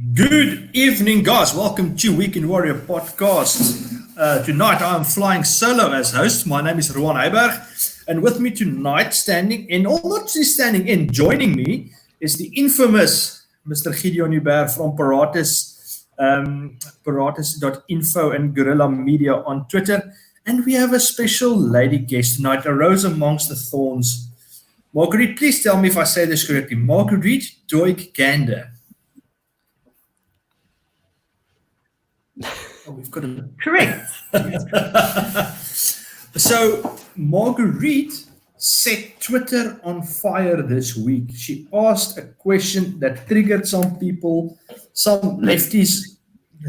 Good evening, guys. Welcome to Weekend Warrior Podcast. Tonight I'm flying solo as host. My name is Rowan Heiberg, and with me tonight, joining me is the infamous Mr. Gideon Joubert from Paratus, Paratus.info and Guerrilla Media on Twitter. And we have a special lady guest tonight, a rose amongst the thorns. Marguerite, please tell me if I say this correctly. Marguerite Doig Gander. Oh, we've got a correct. So Marguerite set Twitter on fire this week. She asked a question that triggered some people. Some lefties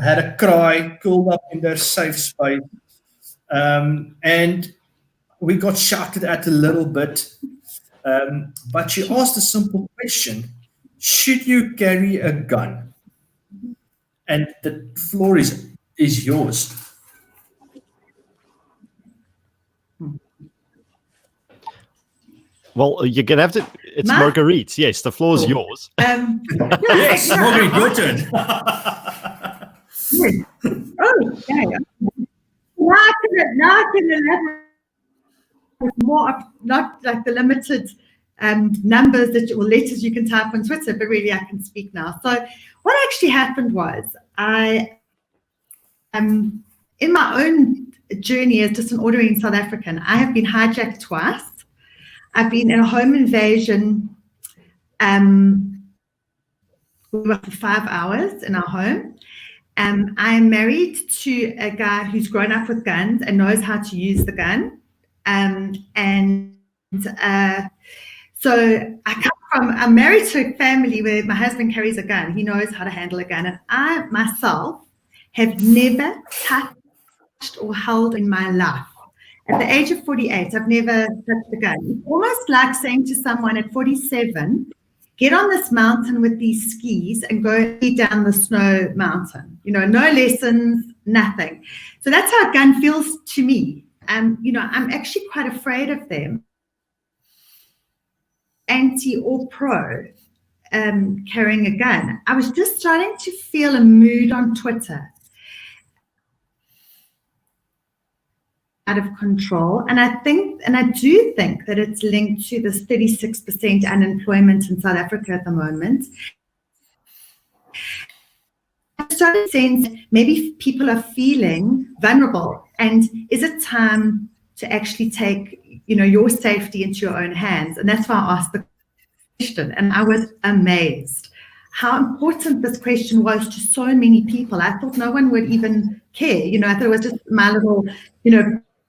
had a cry, curled up in their safe space, and we got shouted at a little bit. But she asked a simple question: should you carry a gun? And the floor is yours. Well, you're going to have to... It's Marguerite. Yes, the floor is yours. Yes, Marguerite, your turn. Yeah. Now I can elaborate more, not like the limited numbers or letters you can type on Twitter, but really I can speak now. So what actually happened was I in my own journey as just an ordinary South African, I have been hijacked twice. I've been in a home invasion. We were for 5 hours in our home. I am married to a guy who's grown up with guns and knows how to use the gun. So I'm married to a family where my husband carries a gun. He knows how to handle a gun. And I myself have never touched or held in my life. At the age of 48, I've never touched a gun. It's almost like saying to someone at 47, get on this mountain with these skis and go down the snow mountain. No lessons, nothing. So that's how a gun feels to me. I'm actually quite afraid of them. Anti or pro carrying a gun. I was just starting to feel a mood on Twitter out of control. And I do think that it's linked to this 36% unemployment in South Africa at the moment. I started saying maybe people are feeling vulnerable, and is it time to actually take your safety into your own hands? And that's why I asked the question, and I was amazed how important this question was to so many people. I thought no one would even care. I thought it was just my little,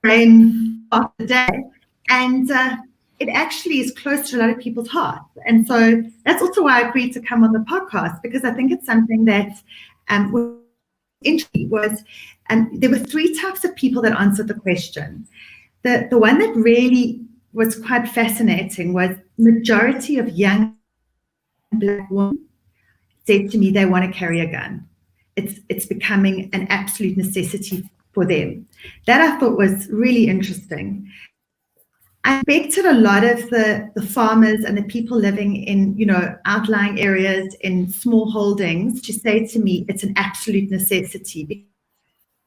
brain of the day. And it actually is close to a lot of people's hearts. And so that's also why I agreed to come on the podcast, because I think it's something that was interesting. There were 3 types of people that answered the question. The one that really was quite fascinating was majority of young Black women said to me they want to carry a gun. It's becoming an absolute necessity for them. That I thought was really interesting. I expected a lot of the farmers and the people living in outlying areas in small holdings to say to me it's an absolute necessity.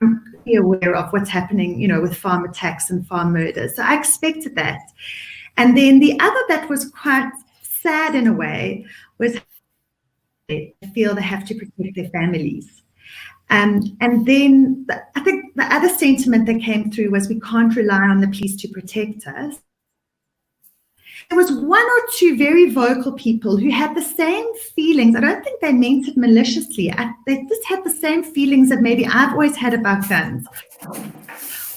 I'm pretty aware of what's happening, with farm attacks and farm murders. So I expected that. And then the other that was quite sad in a way was they feel they have to protect their families. And then I think the other sentiment that came through was we can't rely on the police to protect us. There was 1 or 2 very vocal people who had the same feelings. I don't think they meant it maliciously. They just had the same feelings that maybe I've always had about guns,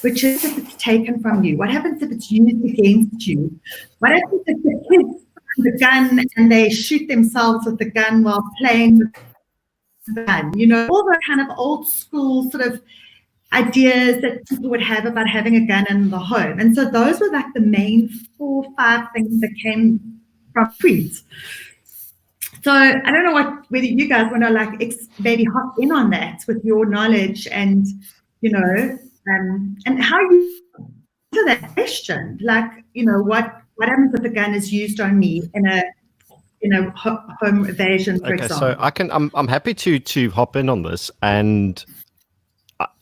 which is if it's taken from you. What happens if it's used against you? What happens if the kids have the gun and they shoot themselves with the gun while playing with the gun? All the kind of old school sort of ideas that people would have about having a gun in the home. And so those were like the main 4 or 5 things that came from tweets. So I don't know whether you guys want to maybe hop in on that with your knowledge and, and how you answer that question. What happens if a gun is used on me in a home evasion, for Okay, example. so I'm happy to hop in on this, and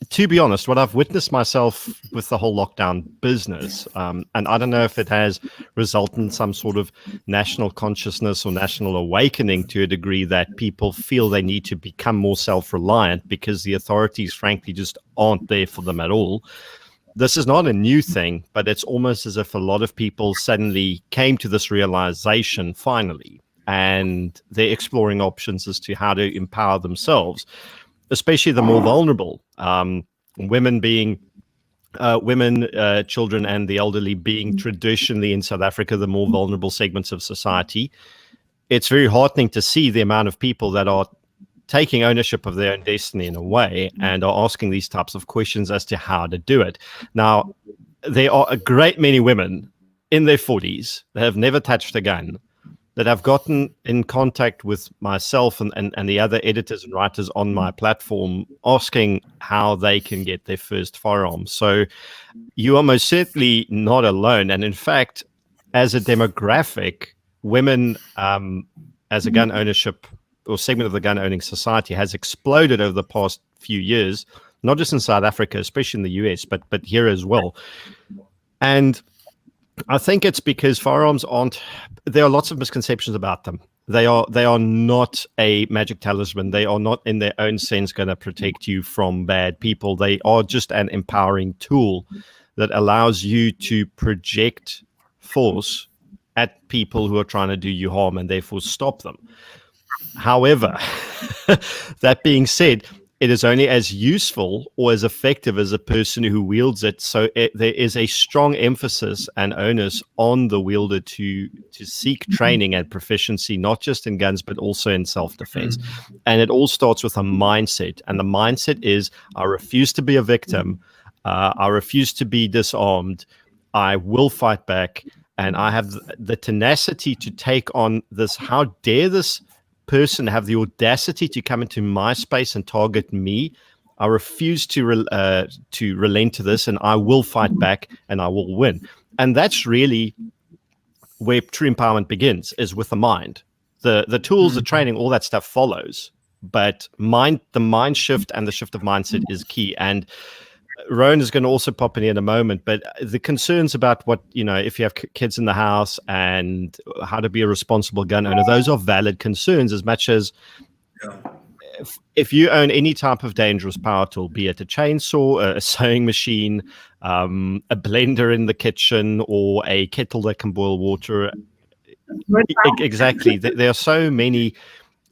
to be honest, what I've witnessed myself with the whole lockdown business, and I don't know if it has resulted in some sort of national consciousness or national awakening to a degree that people feel they need to become more self-reliant because the authorities, frankly, just aren't there for them at all. This is not a new thing, but it's almost as if a lot of people suddenly came to this realization finally, and they're exploring options as to how to empower themselves, especially the more vulnerable, women, children, and the elderly being traditionally in South Africa the more vulnerable segments of society. It's very heartening to see the amount of people that are taking ownership of their own destiny in a way and are asking these types of questions as to how to do it. Now, there are a great many women in their 40s that have never touched a gun, that have gotten in contact with myself and the other editors and writers on my platform asking how they can get their first firearm. So you are most certainly not alone. And in fact, as a demographic, women as a gun ownership or segment of the gun owning society has exploded over the past few years, not just in South Africa, especially in the US, but here as well. And I think it's because firearms there are lots of misconceptions about them. They are not a magic talisman. They are not in their own sense going to protect you from bad people. They are just an empowering tool that allows you to project force at people who are trying to do you harm and therefore stop them. However, that being said, it is only as useful or as effective as a person who wields it. So there is a strong emphasis and onus on the wielder to seek training and proficiency, not just in guns, but also in self-defense. And it all starts with a mindset. And the mindset is, I refuse to be a victim. I refuse to be disarmed. I will fight back. And I have the tenacity to take on this. How dare this person have the audacity to come into my space and target me? I refuse to relent to this, and I will fight back and I will win. And that's really where true empowerment begins, is with the mind. The tools, the training, all that stuff follows, but the mind shift and the shift of mindset is key. And Rowan is going to also pop in a moment, but the concerns about what, if you have kids in the house and how to be a responsible gun owner, those are valid concerns as much as if you own any type of dangerous power tool, be it a chainsaw, a sewing machine, a blender in the kitchen, or a kettle that can boil water. Exactly. There are so many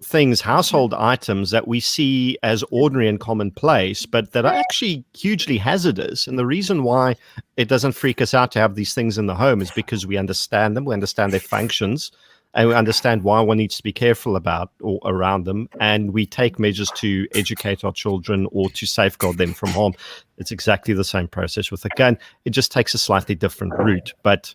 things, household items that we see as ordinary and commonplace, but that are actually hugely hazardous. And the reason why it doesn't freak us out to have these things in the home is because we understand them, we understand their functions, and we understand why one needs to be careful about or around them. And we take measures to educate our children or to safeguard them from harm. It's exactly the same process with a gun. It just takes a slightly different route. But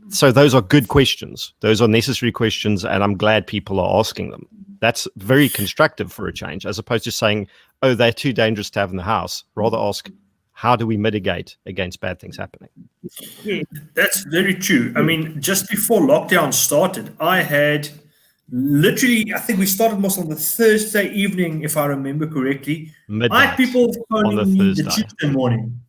so those are good questions. Those are necessary questions, and I'm glad people are asking them. That's very constructive for a change, as opposed to saying, oh, they're too dangerous to have in the house. Rather ask, how do we mitigate against bad things happening? Yeah, that's very true. I mean, just before lockdown started, I had literally, I think we started almost on the Thursday evening, if I remember correctly. Midnight I had people phoning me the Thursday. Tuesday morning.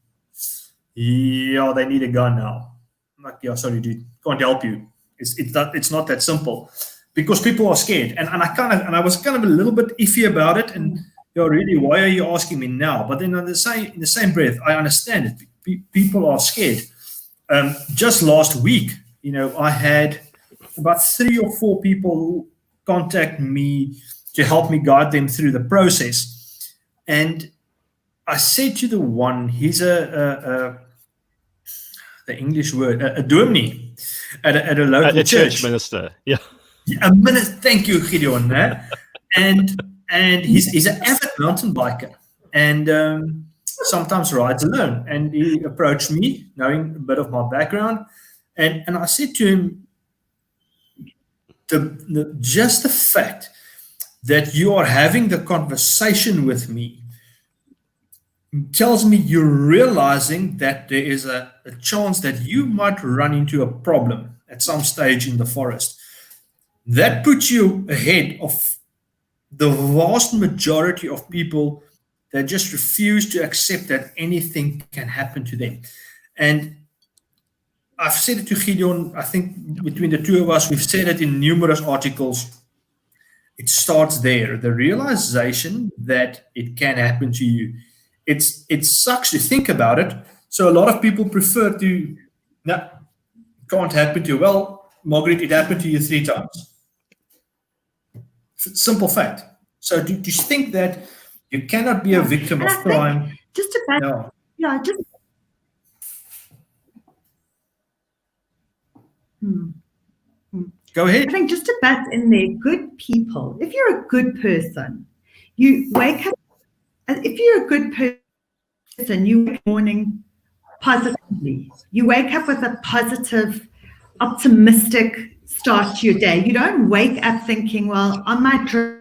Yeah, they need a gun now. I'm like, yeah, sorry, dude, can't help you. It's not that simple. Because people are scared, and I was kind of a little bit iffy about it, and really, why are you asking me now? But then in the same breath, I understand it. People are scared. Just last week, I had about 3 or 4 people contact me to help me guide them through the process, and I said to the one, he's the English word, a dominee at a local church minister, yeah. A minute, thank you, Gideon. And he's an avid mountain biker, and sometimes rides alone. And he approached me, knowing a bit of my background, and I said to him, just the fact that you are having the conversation with me tells me you're realizing that there is a chance that you might run into a problem at some stage in the forest. that puts you ahead of the vast majority of people that just refuse to accept that anything can happen to them. And I've said it to Gideon, I think between the two of us, we've said it in numerous articles. It starts there, the realization that it can happen to you. It sucks to think about it. So a lot of people prefer to, no, it can't happen to you. Well, Margaret, it happened to you 3 times. Simple fact. So do you think that you cannot be a victim of crime? Just about, No. yeah, just. Go ahead. I think just about in there, good people. If you're a good person, you wake up. If you're a good person, you wake up in the morning positively. You wake up with a positive, optimistic start to your day. You don't wake up thinking, well, on my drive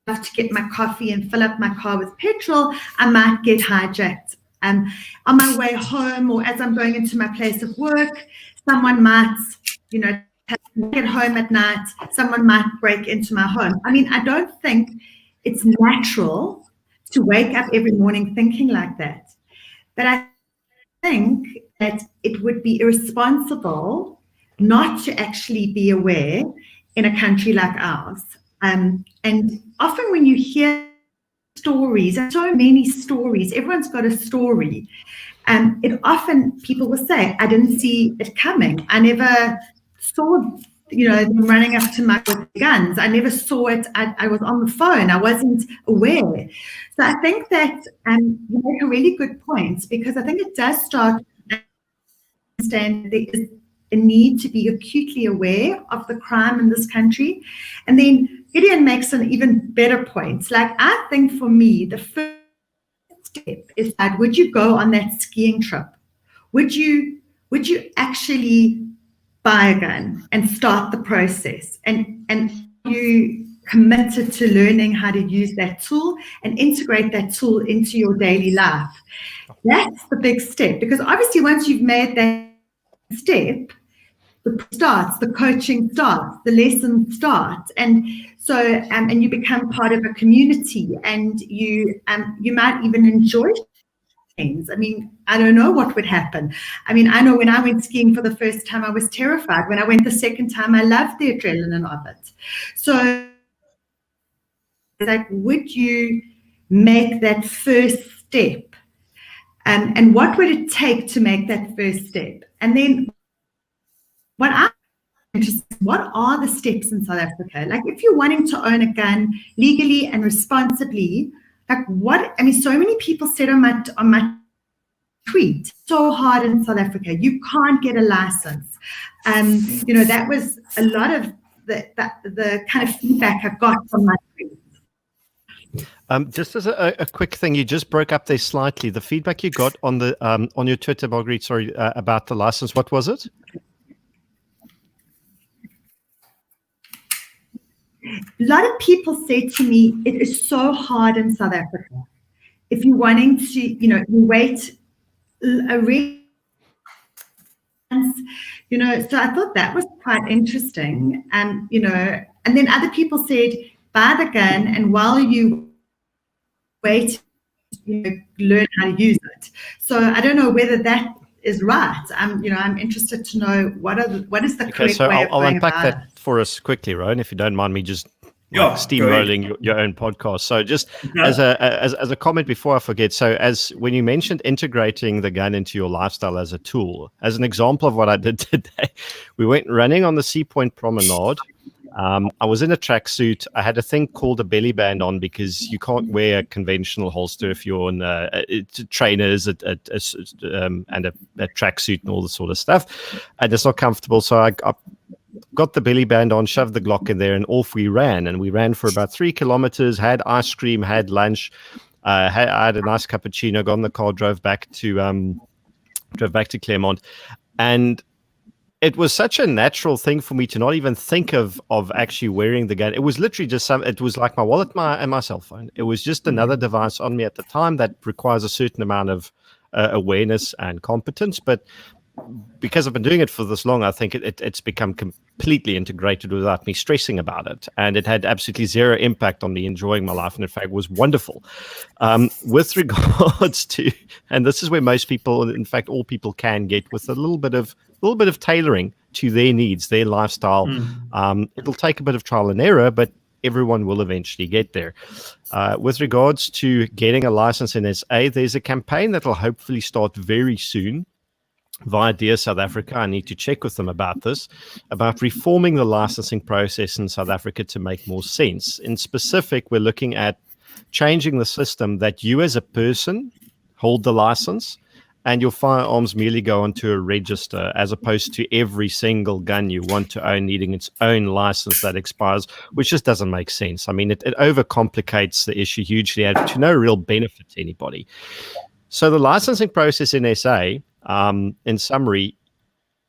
to get my coffee and fill up my car with petrol, I might get hijacked. On my way home, or as I'm going into my place of work, someone might, get home at night, someone might break into my home. I mean, I don't think it's natural to wake up every morning thinking like that. But I think that it would be irresponsible not to actually be aware in a country like ours. And often when you hear stories, and so many stories, everyone's got a story, it often people will say, I didn't see it coming. I never saw, them running up to my with guns. I never saw it. I was on the phone. I wasn't aware. So I think that you make a really good point, because I think it does start to understand there is a need to be acutely aware of the crime in this country. And then Gideon makes an even better point. Like, I think for me, the first step is that, would you go on that skiing trip? Would you actually buy a gun and start the process? And you committed to learning how to use that tool and integrate that tool into your daily life? That's the big step, because obviously once you've made that step, the coaching starts, the lessons start, and so and you become part of a community, and you might even enjoy things. I mean, I don't know what would happen. I mean, I know when I went skiing for the first time, I was terrified. When I went the second time, I loved the adrenaline of it. So, like, would you make that first step? And what would it take to make that first step? And then what are the steps in South Africa? Like, if you're wanting to own a gun legally and responsibly, like, so many people said on my tweet, so hard in South Africa, you can't get a license. That was a lot of the kind of feedback I got from my tweet. Just as a quick thing, you just broke up there slightly. The feedback you got on the on your Twitter, Marguerite, sorry, about the license, what was it? A lot of people say to me, it is so hard in South Africa. If you're wanting to, you wait a real, so I thought that was quite interesting. And then other people said, buy the gun, and while you wait, learn how to use it. So I don't know whether that is right. I'm interested to know what is the correct way of I'll going unpack about that it. for us quickly, Rowan, if you don't mind me just steamrolling your own podcast. So just as a comment before I forget, so as when you mentioned integrating the gun into your lifestyle as a tool, as an example of what I did today, we went running on the Sea Point Promenade. I was in a tracksuit. I had a thing called a belly band on, because you can't wear a conventional holster if you're on trainers and a tracksuit and all this sort of stuff, and it's not comfortable. So I got the belly band on, shoved the Glock in there, and off we ran. And we ran for about 3 kilometers, had ice cream, had lunch, I had a nice cappuccino, got in the car, drove back to Claremont. And it was such a natural thing for me to not even think of actually wearing the gun. It was literally just it was like my wallet and my cell phone. It was just another device on me at the time that requires a certain amount of awareness and competence. But because I've been doing it for this long, I think it's become completely integrated without me stressing about it. And it had absolutely zero impact on me enjoying my life. And in fact, was wonderful. With regards to, and this is where most people, in fact, all people can get with a little bit of tailoring to their needs, their lifestyle. It'll take a bit of trial and error, but everyone will eventually get there. With regards to getting a license in SA, there's a campaign that will hopefully start very soon via Dear South Africa. I need to check with them about this, about reforming the licensing process in South Africa to make more sense. In specific, we're looking at changing the system that you as a person hold the license and your firearms merely go onto a register, as opposed to every single gun you want to own needing its own license that expires, which just doesn't make sense. I mean, it overcomplicates the issue hugely and to no real benefit to anybody. So the licensing process in SA, in summary,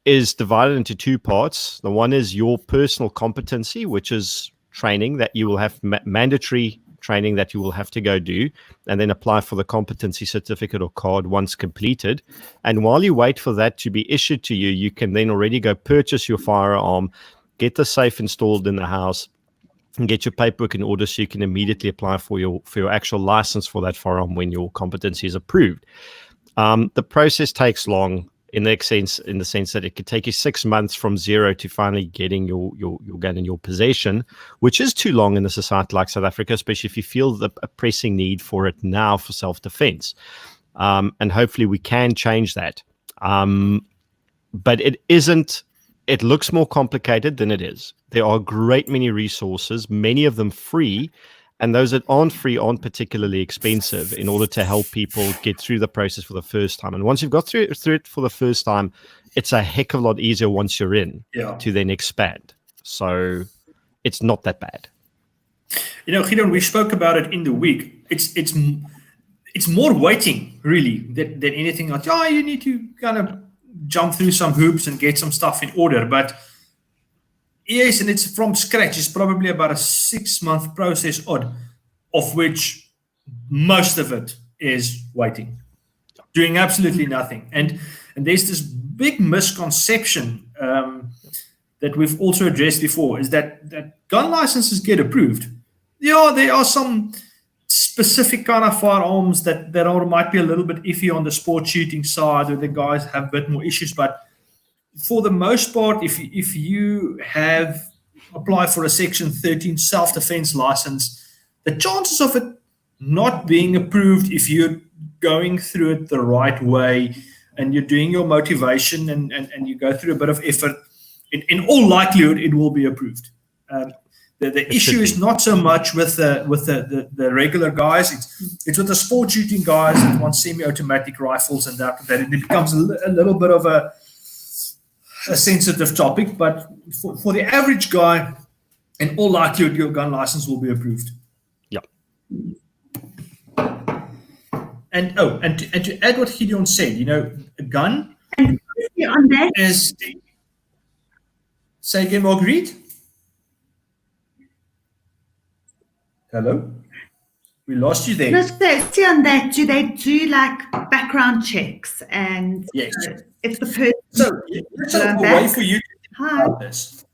is divided into two parts. The one is your personal competency, which is training that you will have, mandatory training that you will have to go do, and then apply for the competency certificate or card once completed. And while you wait for that to be issued to you, you can then already go purchase your firearm, get the safe installed in the house, and get your paperwork in order so you can immediately apply for your actual license for that firearm when your competency is approved. The process takes long in the sense that it could take you 6 months from zero to finally getting your gun in your possession, which is too long in a society like South Africa, especially if you feel a pressing need for it now for self-defense. And hopefully we can change that. But it isn't. It looks more complicated than it is. There are a great many resources, many of them free, and those that aren't free aren't particularly expensive in order to help people get through the process for the first time. And once you've got through it for the first time, it's a heck of a lot easier once you're in to then expand. So it's not that bad. You know, Gideon, we spoke about it in the week. It's more waiting, really, than anything else. Oh, you need to kind of jump through some hoops and get some stuff in order. But yes, and it's from scratch. It's probably about a 6-month process odd, of which most of it is waiting, doing absolutely nothing. And there's this big misconception that we've also addressed before, is that gun licenses get approved. Yeah, there are some specific kind of firearms that might be a little bit iffy on the sport shooting side, where the guys have a bit more issues, but for the most part, if you have applied for a Section 13 self-defense license, the chances of it not being approved, if you're going through it the right way and you're doing your motivation and you go through a bit of effort, in all likelihood, it will be approved. The issue is not so much with the regular guys. It's with the sport shooting guys that want semi-automatic rifles, and that it becomes a little bit of a sensitive topic. But for the average guy, in all likelihood, your gun license will be approved. Yeah. And to add what Gideon said, you know, a gun On that, is. Say again, Marguerite. Hello? We lost you there. no, so see on that, do they do like background checks? And Yes. if the person So that's a way for you to think about this.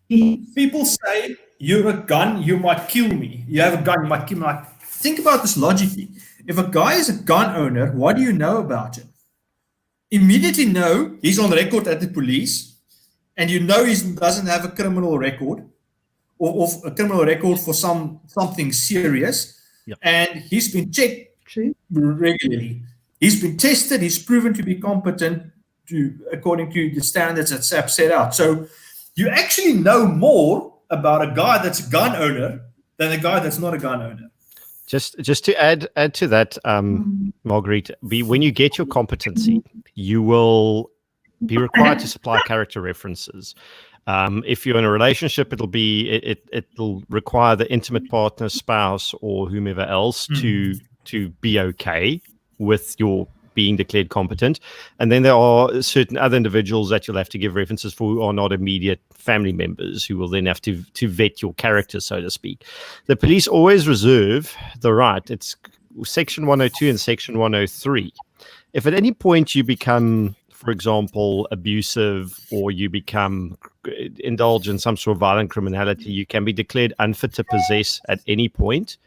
People say, you're a gun, you might kill me. You have a gun, you might kill me. Like, think about this logically. If a guy is a gun owner, what do you know about him? Immediately know he's on record at the police, and you know he doesn't have a criminal record, or a criminal record for something serious, and he's been checked regularly. He's been tested. He's proven to be competent according to the standards that SAP set out. So you actually know more about a guy that's a gun owner than a guy that's not a gun owner. Just to add to that, Marguerite, when you get your competency, you will be required to supply character references. If you're in a relationship, it'll require the intimate partner, spouse, or whomever else to be okay with your being declared competent. And then there are certain other individuals that you'll have to give references for who are not immediate family members, who will then have to vet your character, so to speak. The police always reserve the right. It's Section 102 and Section 103. if at any point you become, for example, abusive, or you indulge in some sort of violent criminality, you can be declared unfit to possess at any point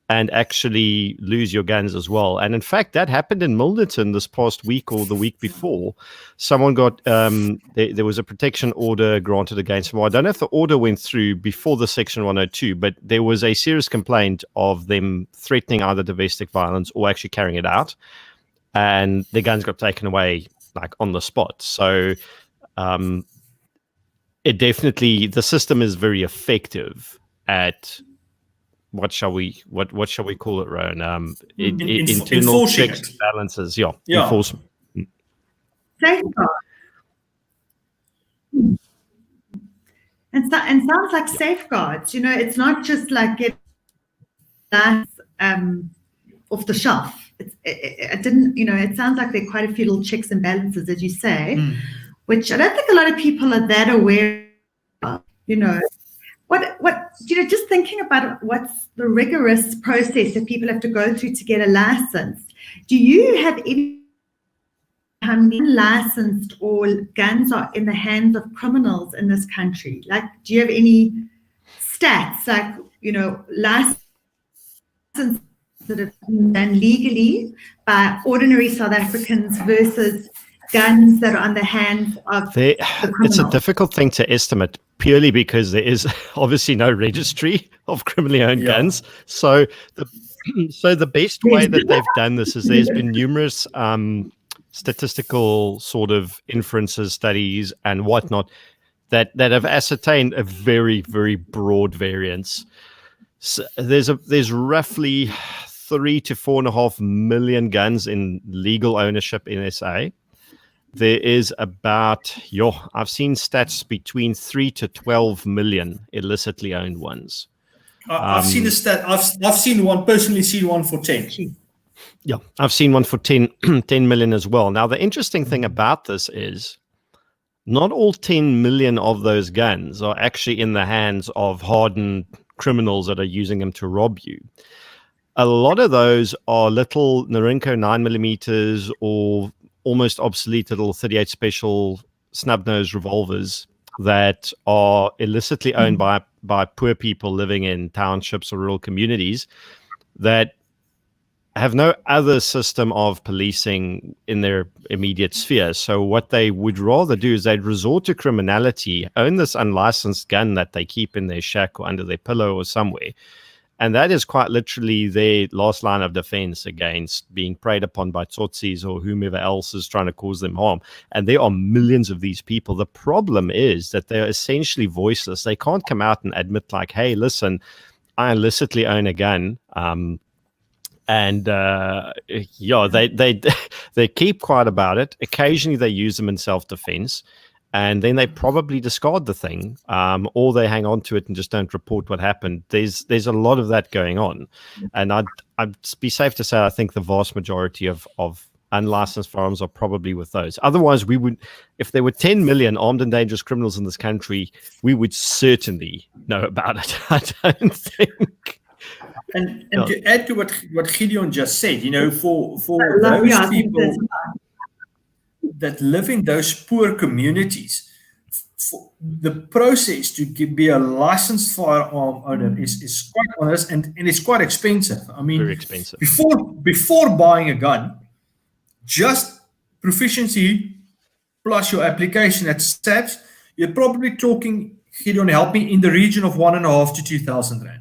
and actually lose your guns as well. And in fact, that happened in Milnerton this past week or the week before. Someone got, there was a protection order granted against them. I don't know if the order went through before the Section 102, but there was a serious complaint of them threatening either domestic violence or actually carrying it out. And the guns got taken away like on the spot. So it definitely, the system is very effective at what shall we call it, Rowan? Internal checks and balances. Yeah. Enforcement. Safeguard. And sounds like safeguards. It's not just like get that off the shelf. It sounds like there are quite a few little checks and balances, as you say, which I don't think a lot of people are that aware of. Just thinking about what's the rigorous process that people have to go through to get a license. Do you have any how many unlicensed or guns are in the hands of criminals in this country? Like, do you have any stats, like, license that have been done legally by ordinary South Africans versus guns that are on the hands of the criminals? It's a difficult thing to estimate, purely because there is obviously no registry of criminally owned guns. So the best way that they've done this is there's been numerous statistical sort of inferences, studies and whatnot that have ascertained a very, very broad variance. So there's roughly 3 to 4.5 million guns in legal ownership in SA. There is about, I've seen stats between 3 to 12 million illicitly owned ones. I've seen a stat. I've seen one, personally seen one for 10. Yeah, I've seen one for 10 million as well. Now, the interesting thing about this is not all 10 million of those guns are actually in the hands of hardened criminals that are using them to rob you. A lot of those are little Norinco 9mm or almost obsolete little 38 special snub-nosed revolvers that are illicitly owned by poor people living in townships or rural communities that have no other system of policing in their immediate sphere. So what they would rather do is they'd resort to criminality, own this unlicensed gun that they keep in their shack or under their pillow or somewhere. And that is quite literally their last line of defense against being preyed upon by Tsotsis or whomever else is trying to cause them harm. And there are millions of these people. The problem is that they're essentially voiceless. They can't come out and admit like, hey, listen, I illicitly own a gun. They keep quiet about it. Occasionally they use them in self-defense, and then they probably discard the thing, or they hang on to it and just don't report what happened. There's a lot of that going on, and I'd be safe to say I think the vast majority of unlicensed firearms are probably with those. Otherwise, we would, if there were 10 million armed and dangerous criminals in this country, we would certainly know about it. I don't think. And to add to what Gideon just said, for those people that live in those poor communities, for the process to be a licensed firearm owner is quite honest, and it's quite expensive. I mean, very expensive. Before buying a gun, just proficiency plus your application at SAPS, you're probably talking, Gideon, help me, in the region of 1,500 to 2,000 rand.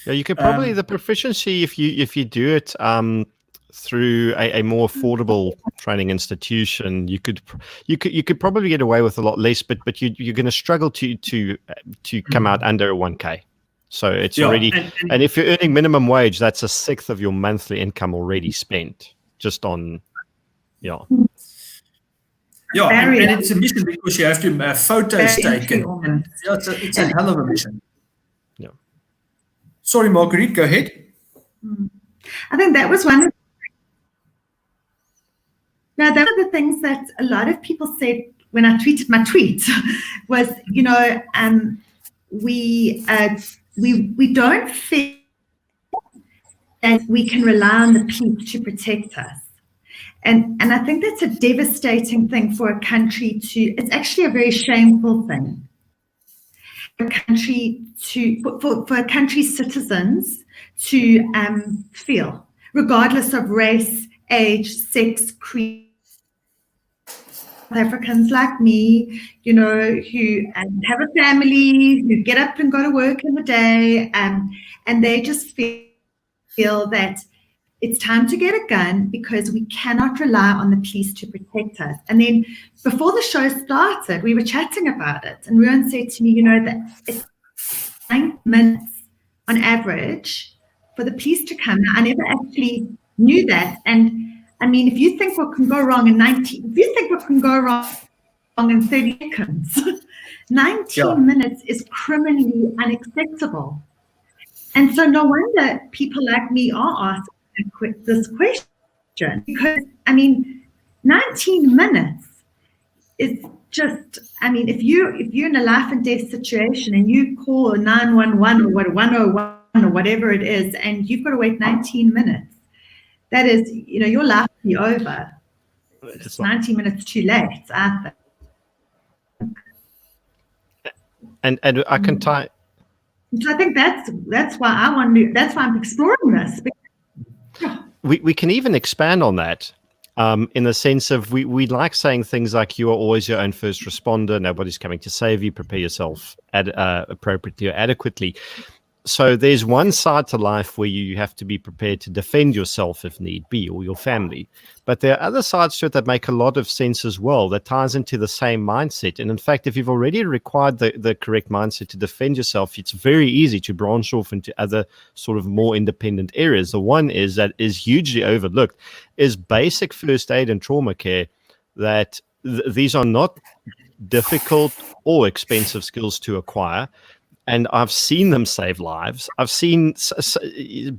Yeah, you could probably the proficiency if you do it through a more affordable training institution, you could probably get away with a lot less, but you're going to struggle to come out under 1K. So it's already, and if you're earning minimum wage, that's a sixth of your monthly income already spent just on and it's a mission because you have to have photos taken. And it's a hell of a mission. Yeah. Sorry, Marguerite, go ahead. I think that was one of the things that a lot of people said when I tweeted my tweet was, we don't feel that we can rely on the police to protect us. And I think that's a devastating thing for a country to, it's actually a very shameful thing. For a country's citizens to feel, regardless of race, age, sex, creed. Africans like me, you know, who have a family, who get up and go to work in the day, and they just feel that it's time to get a gun because we cannot rely on the police to protect us. And then before the show started, we were chatting about it, and Ruan said to me, you know, that it's 9 minutes on average for the police to come. Now, I never actually knew that. And I mean, if you think what can go wrong in 30 seconds, 19 minutes is criminally unacceptable. And so no wonder people like me are asking this question, because, I mean, 19 minutes is just, I mean, if you're in a life and death situation and you call 911 or 101 or whatever it is, and you've got to wait 19 minutes, that is, you know, your life will be over. It's 19 minutes too late, I think. And I can tie. So I think that's why I want to. That's why I'm exploring this. We can even expand on that, in the sense of we like saying things like you are always your own first responder. Nobody's coming to save you. Prepare yourself appropriately or adequately. So there's one side to life where you have to be prepared to defend yourself if need be, or your family. But there are other sides to it that make a lot of sense as well, that ties into the same mindset. And in fact, if you've already required the correct mindset to defend yourself, it's very easy to branch off into other sort of more independent areas. The one is that is hugely overlooked is basic first aid and trauma care, that these are not difficult or expensive skills to acquire. And I've seen them save lives. I've seen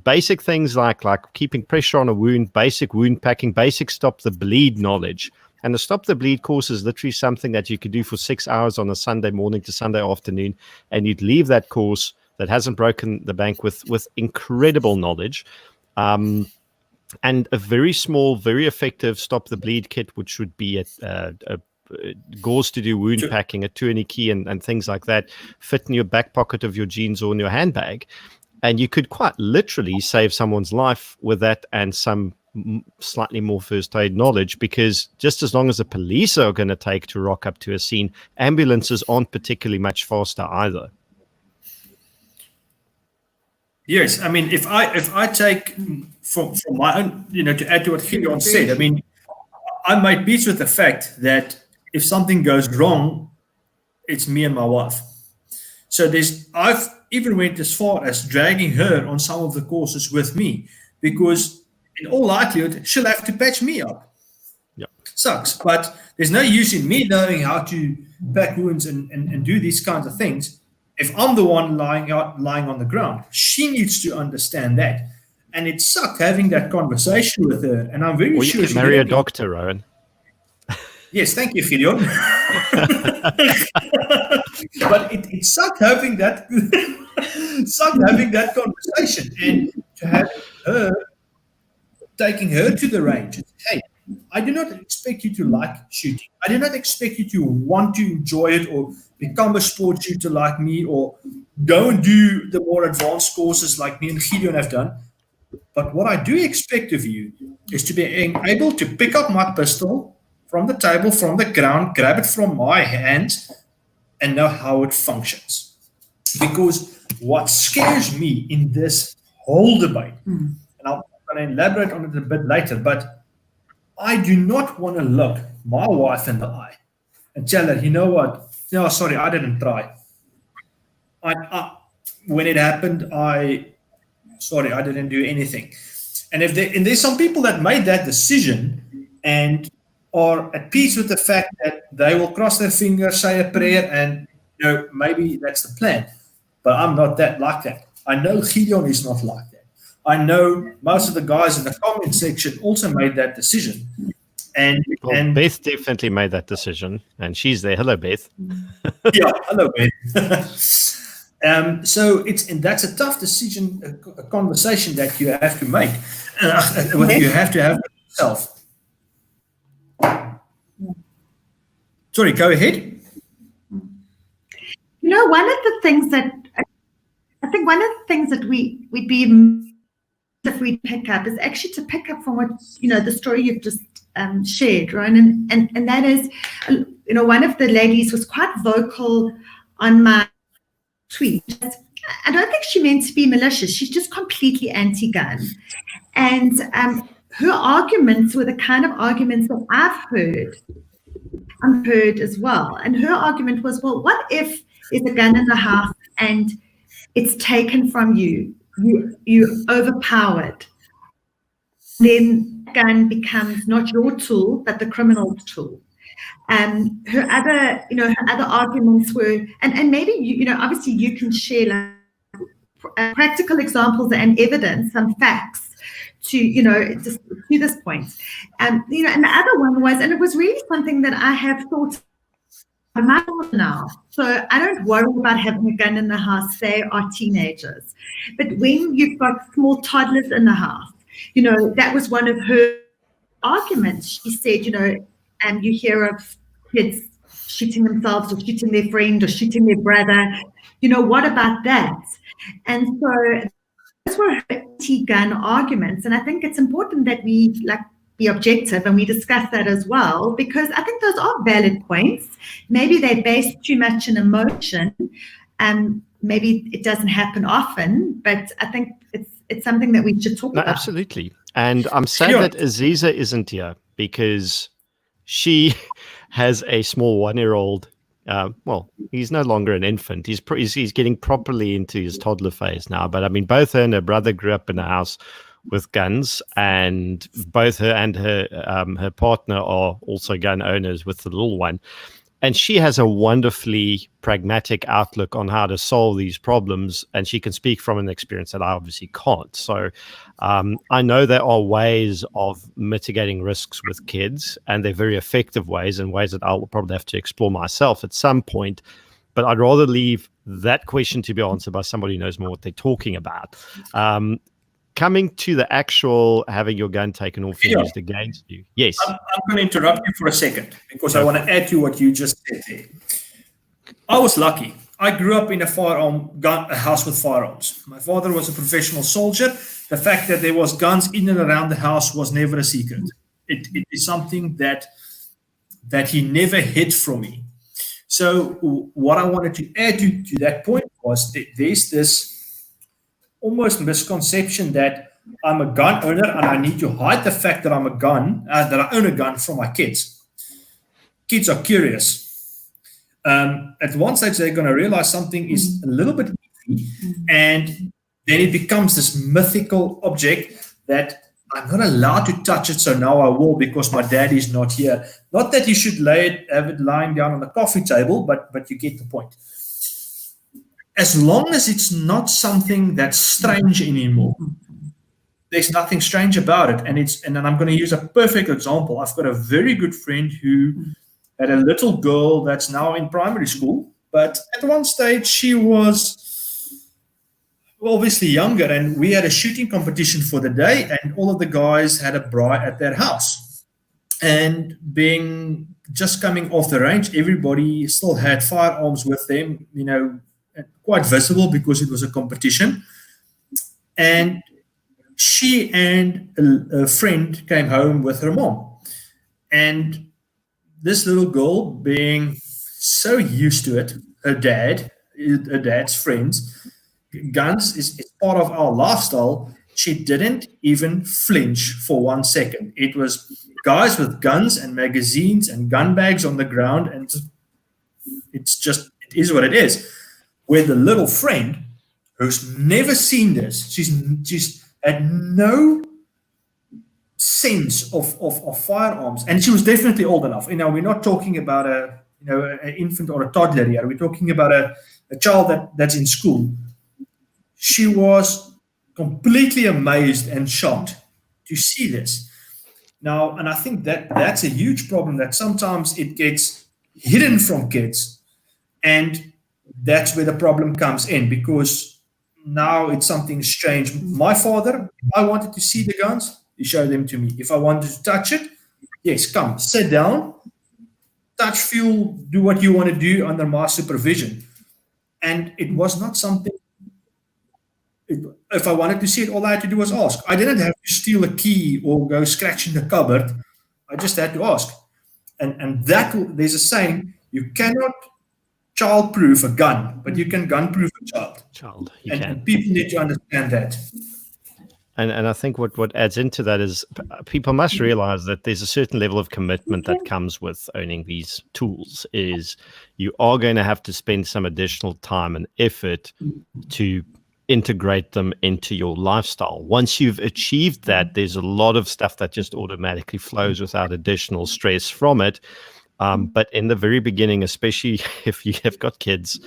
basic things like keeping pressure on a wound, basic wound packing, basic stop the bleed knowledge. And the stop the bleed course is literally something that you could do for 6 hours on a Sunday morning to Sunday afternoon. And you'd leave that course that hasn't broken the bank with incredible knowledge. And a very small, very effective stop the bleed kit, which would be a gauze to do wound packing, a tourniquet and things like that, fit in your back pocket of your jeans or in your handbag. And you could quite literally save someone's life with that and some slightly more first aid knowledge, because just as long as the police are going to take to rock up to a scene, ambulances aren't particularly much faster either. Yes, I mean, if I take from my own, you know, to add to what Gideon said, I mean, I made peace with the fact that if something goes wrong, it's me and my wife. So I've even went as far as dragging her on some of the courses with me, because in all likelihood, she'll have to patch me up. Yeah. Sucks, but there's no use in me knowing how to pack wounds and do these kinds of things if I'm the one lying on the ground. She needs to understand that. And it sucked having that conversation with her. And I'm very sure you can marry a doctor, Rowan. Yes, thank you, Gideon. But it sucked having that conversation, and to have her taking her to the range. Hey, I do not expect you to like shooting. I do not expect you to want to enjoy it or become a sport shooter like me, or go and do the more advanced courses like me and Gideon have done. But what I do expect of you is to be able to pick up my pistol from the table, from the ground, grab it from my hands, and know how it functions. Because what scares me in this whole debate, and I'm going to elaborate on it a bit later, but I do not want to look my wife in the eye and tell her, you know what, no, sorry, I didn't try. When it happened, sorry, I didn't do anything. And there's some people that made that decision and are at peace with the fact that they will cross their fingers, say a prayer, and maybe that's the plan. But I'm not like that. I know Gideon is not like that. I know most of the guys in the comment section also made that decision. And Beth definitely made that decision, and she's there. Hello, Beth. Yeah, hello, Beth. So that's a tough decision, a conversation that you have to make. You have to have with yourself. Sorry, go ahead. You know, one of the things that we'd be if we pick up is actually to pick up from what, the story you've just shared, right? And that is, one of the ladies was quite vocal on my tweet. I don't think she meant to be malicious. She's just completely anti-gun. And her arguments were the kind of arguments that I've heard as well. And her argument was, well, what if there's a gun in the house and it's taken from you? You overpowered. Then the gun becomes not your tool, but the criminal's tool. Her other arguments were, and maybe obviously you can share practical examples and evidence, some facts just to this point. And the other one was, and it was really something that I have thought about now. So I don't worry about having a gun in the house. They are teenagers. But when you've got small toddlers in the house, that was one of her arguments. She said, you hear of kids shooting themselves or shooting their friend or shooting their brother. What about that? And so those were her anti-gun arguments. And I think it's important that we be objective and we discuss that as well, because I think those are valid points. Maybe they're based too much in emotion, and maybe it doesn't happen often, but I think it's something that we should talk about. Absolutely. And I'm sad that Aziza isn't here, because she has a small 1-year-old. Well, he's no longer an infant. He's getting properly into his toddler phase now. But I mean, both her and her brother grew up in a house with guns, and both her and her partner are also gun owners with the little one. And she has a wonderfully pragmatic outlook on how to solve these problems, and she can speak from an experience that I obviously can't. So I know there are ways of mitigating risks with kids, and they're very effective ways, and ways that I'll probably have to explore myself at some point. But I'd rather leave that question to be answered by somebody who knows more what they're talking about. Coming to the actual having your gun taken off and used against you. Yes. I'm going to interrupt you for a second, because I want to add to what you just said there. I was lucky. I grew up in a house with firearms. My father was a professional soldier. The fact that there was guns in and around the house was never a secret. It is something that he never hid from me. So what I wanted to add to that point was that there's this almost misconception that I'm a gun owner and I need to hide the fact that that I own a gun from my kids. Kids are curious. At one stage, they're going to realize something is a little bit iffy, and then it becomes this mythical object that I'm not allowed to touch it, so now I will because my daddy's not here. Not that you should have it lying down on the coffee table, but you get the point. As long as it's not something that's strange anymore, there's nothing strange about it. And then I'm going to use a perfect example. I've got a very good friend who had a little girl that's now in primary school, but at one stage she was obviously younger, and we had a shooting competition for the day, and all of the guys had a braai at their house. And being just coming off the range, everybody still had firearms with them, quite visible because it was a competition. And she and a friend came home with her mom. And this little girl, being so used to it, her dad's friends, guns is part of our lifestyle. She didn't even flinch for 1 second. It was guys with guns and magazines and gun bags on the ground, and it is what it is. Where the little friend, who's never seen this, she's had no sense of firearms, and she was definitely old enough. We're not talking about an infant or a toddler here. We're talking about a child that's in school. She was completely amazed and shocked to see this. Now, and I think that's a huge problem, that sometimes it gets hidden from kids, and that's where the problem comes in, because now it's something strange. My father, if I wanted to see the guns, he showed them to me. If I wanted to touch it, yes, come, sit down, touch, feel, do what you want to do under my supervision. And it was not something, if I wanted to see it, all I had to do was ask. I didn't have to steal a key or go scratch in the cupboard. I just had to ask. And that, there's a saying, you cannot child-proof a gun, but you can gun-proof a child. And people need to understand that. And I think what adds into that is people must realize that there's a certain level of commitment that comes with owning these tools. Is you are going to have to spend some additional time and effort to integrate them into your lifestyle. Once you've achieved that, there's a lot of stuff that just automatically flows without additional stress from it. But in the very beginning, especially if you have got kids,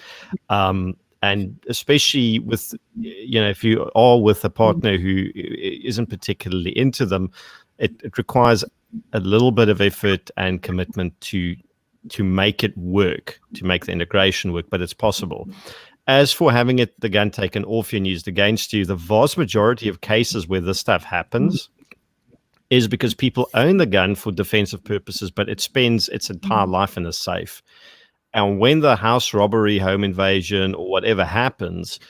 and especially with, if you are with a partner who isn't particularly into them, it requires a little bit of effort and commitment to make it work, to make the integration work, but it's possible. As for having the gun taken off you and used against you, the vast majority of cases where this stuff happens is because people own the gun for defensive purposes, but it spends its entire life in a safe. And when the house robbery, home invasion, or whatever happens,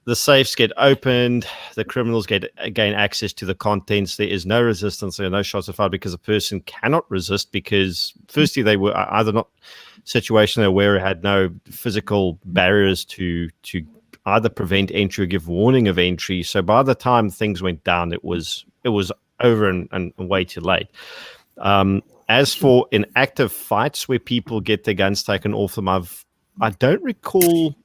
the safes get opened, the criminals gain access to the contents. There is no resistance, there are no shots are fired because a person cannot resist because, firstly, they were either not situation where it had no physical barriers to either prevent entry or give warning of entry. So by the time things went down, it was over and way too late. As for in active fights where people get their guns taken off them, I don't recall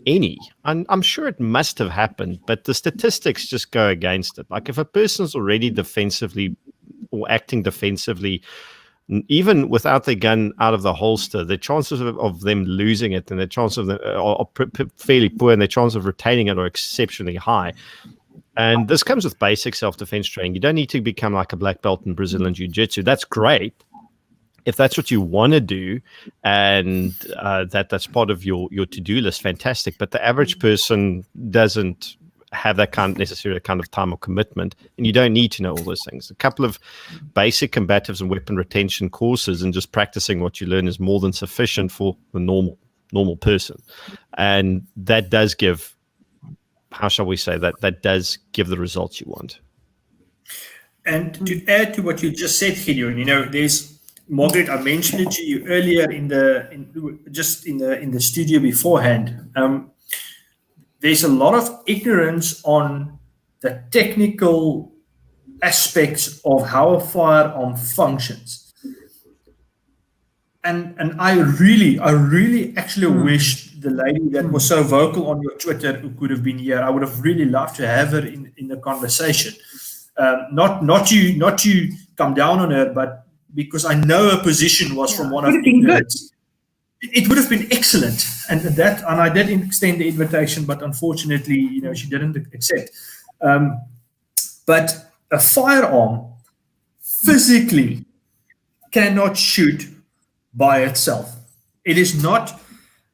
any. I'm sure it must have happened, but the statistics just go against it. Like if a person's already defensively or acting defensively, even without their gun out of the holster, the chances of them losing it and the chances of them are fairly poor, and the chances of retaining it are exceptionally high. And this comes with basic self-defense training. You don't need to become like a black belt in Brazilian Jiu-Jitsu. That's great if that's what you want to do, and that's part of your to-do list. Fantastic. But the average person doesn't have that necessarily kind of time or commitment, and you don't need to know all those things. A couple of basic combatives and weapon retention courses and just practicing what you learn is more than sufficient for the normal person. And that does give, how shall we say, that does give the results you want. And to add to what you just said, Gideon, there's Margaret. I mentioned it to you earlier in the studio beforehand. There's a lot of ignorance on the technical aspects of how a firearm functions. And I really actually wish the lady that was so vocal on your Twitter who could have been here, I would have really loved to have her in the conversation. Not to come down on her, but because I know her position was from one of the ignorance. It would have been excellent, and I did extend the invitation, but unfortunately, she didn't accept. But a firearm physically cannot shoot by itself. It is not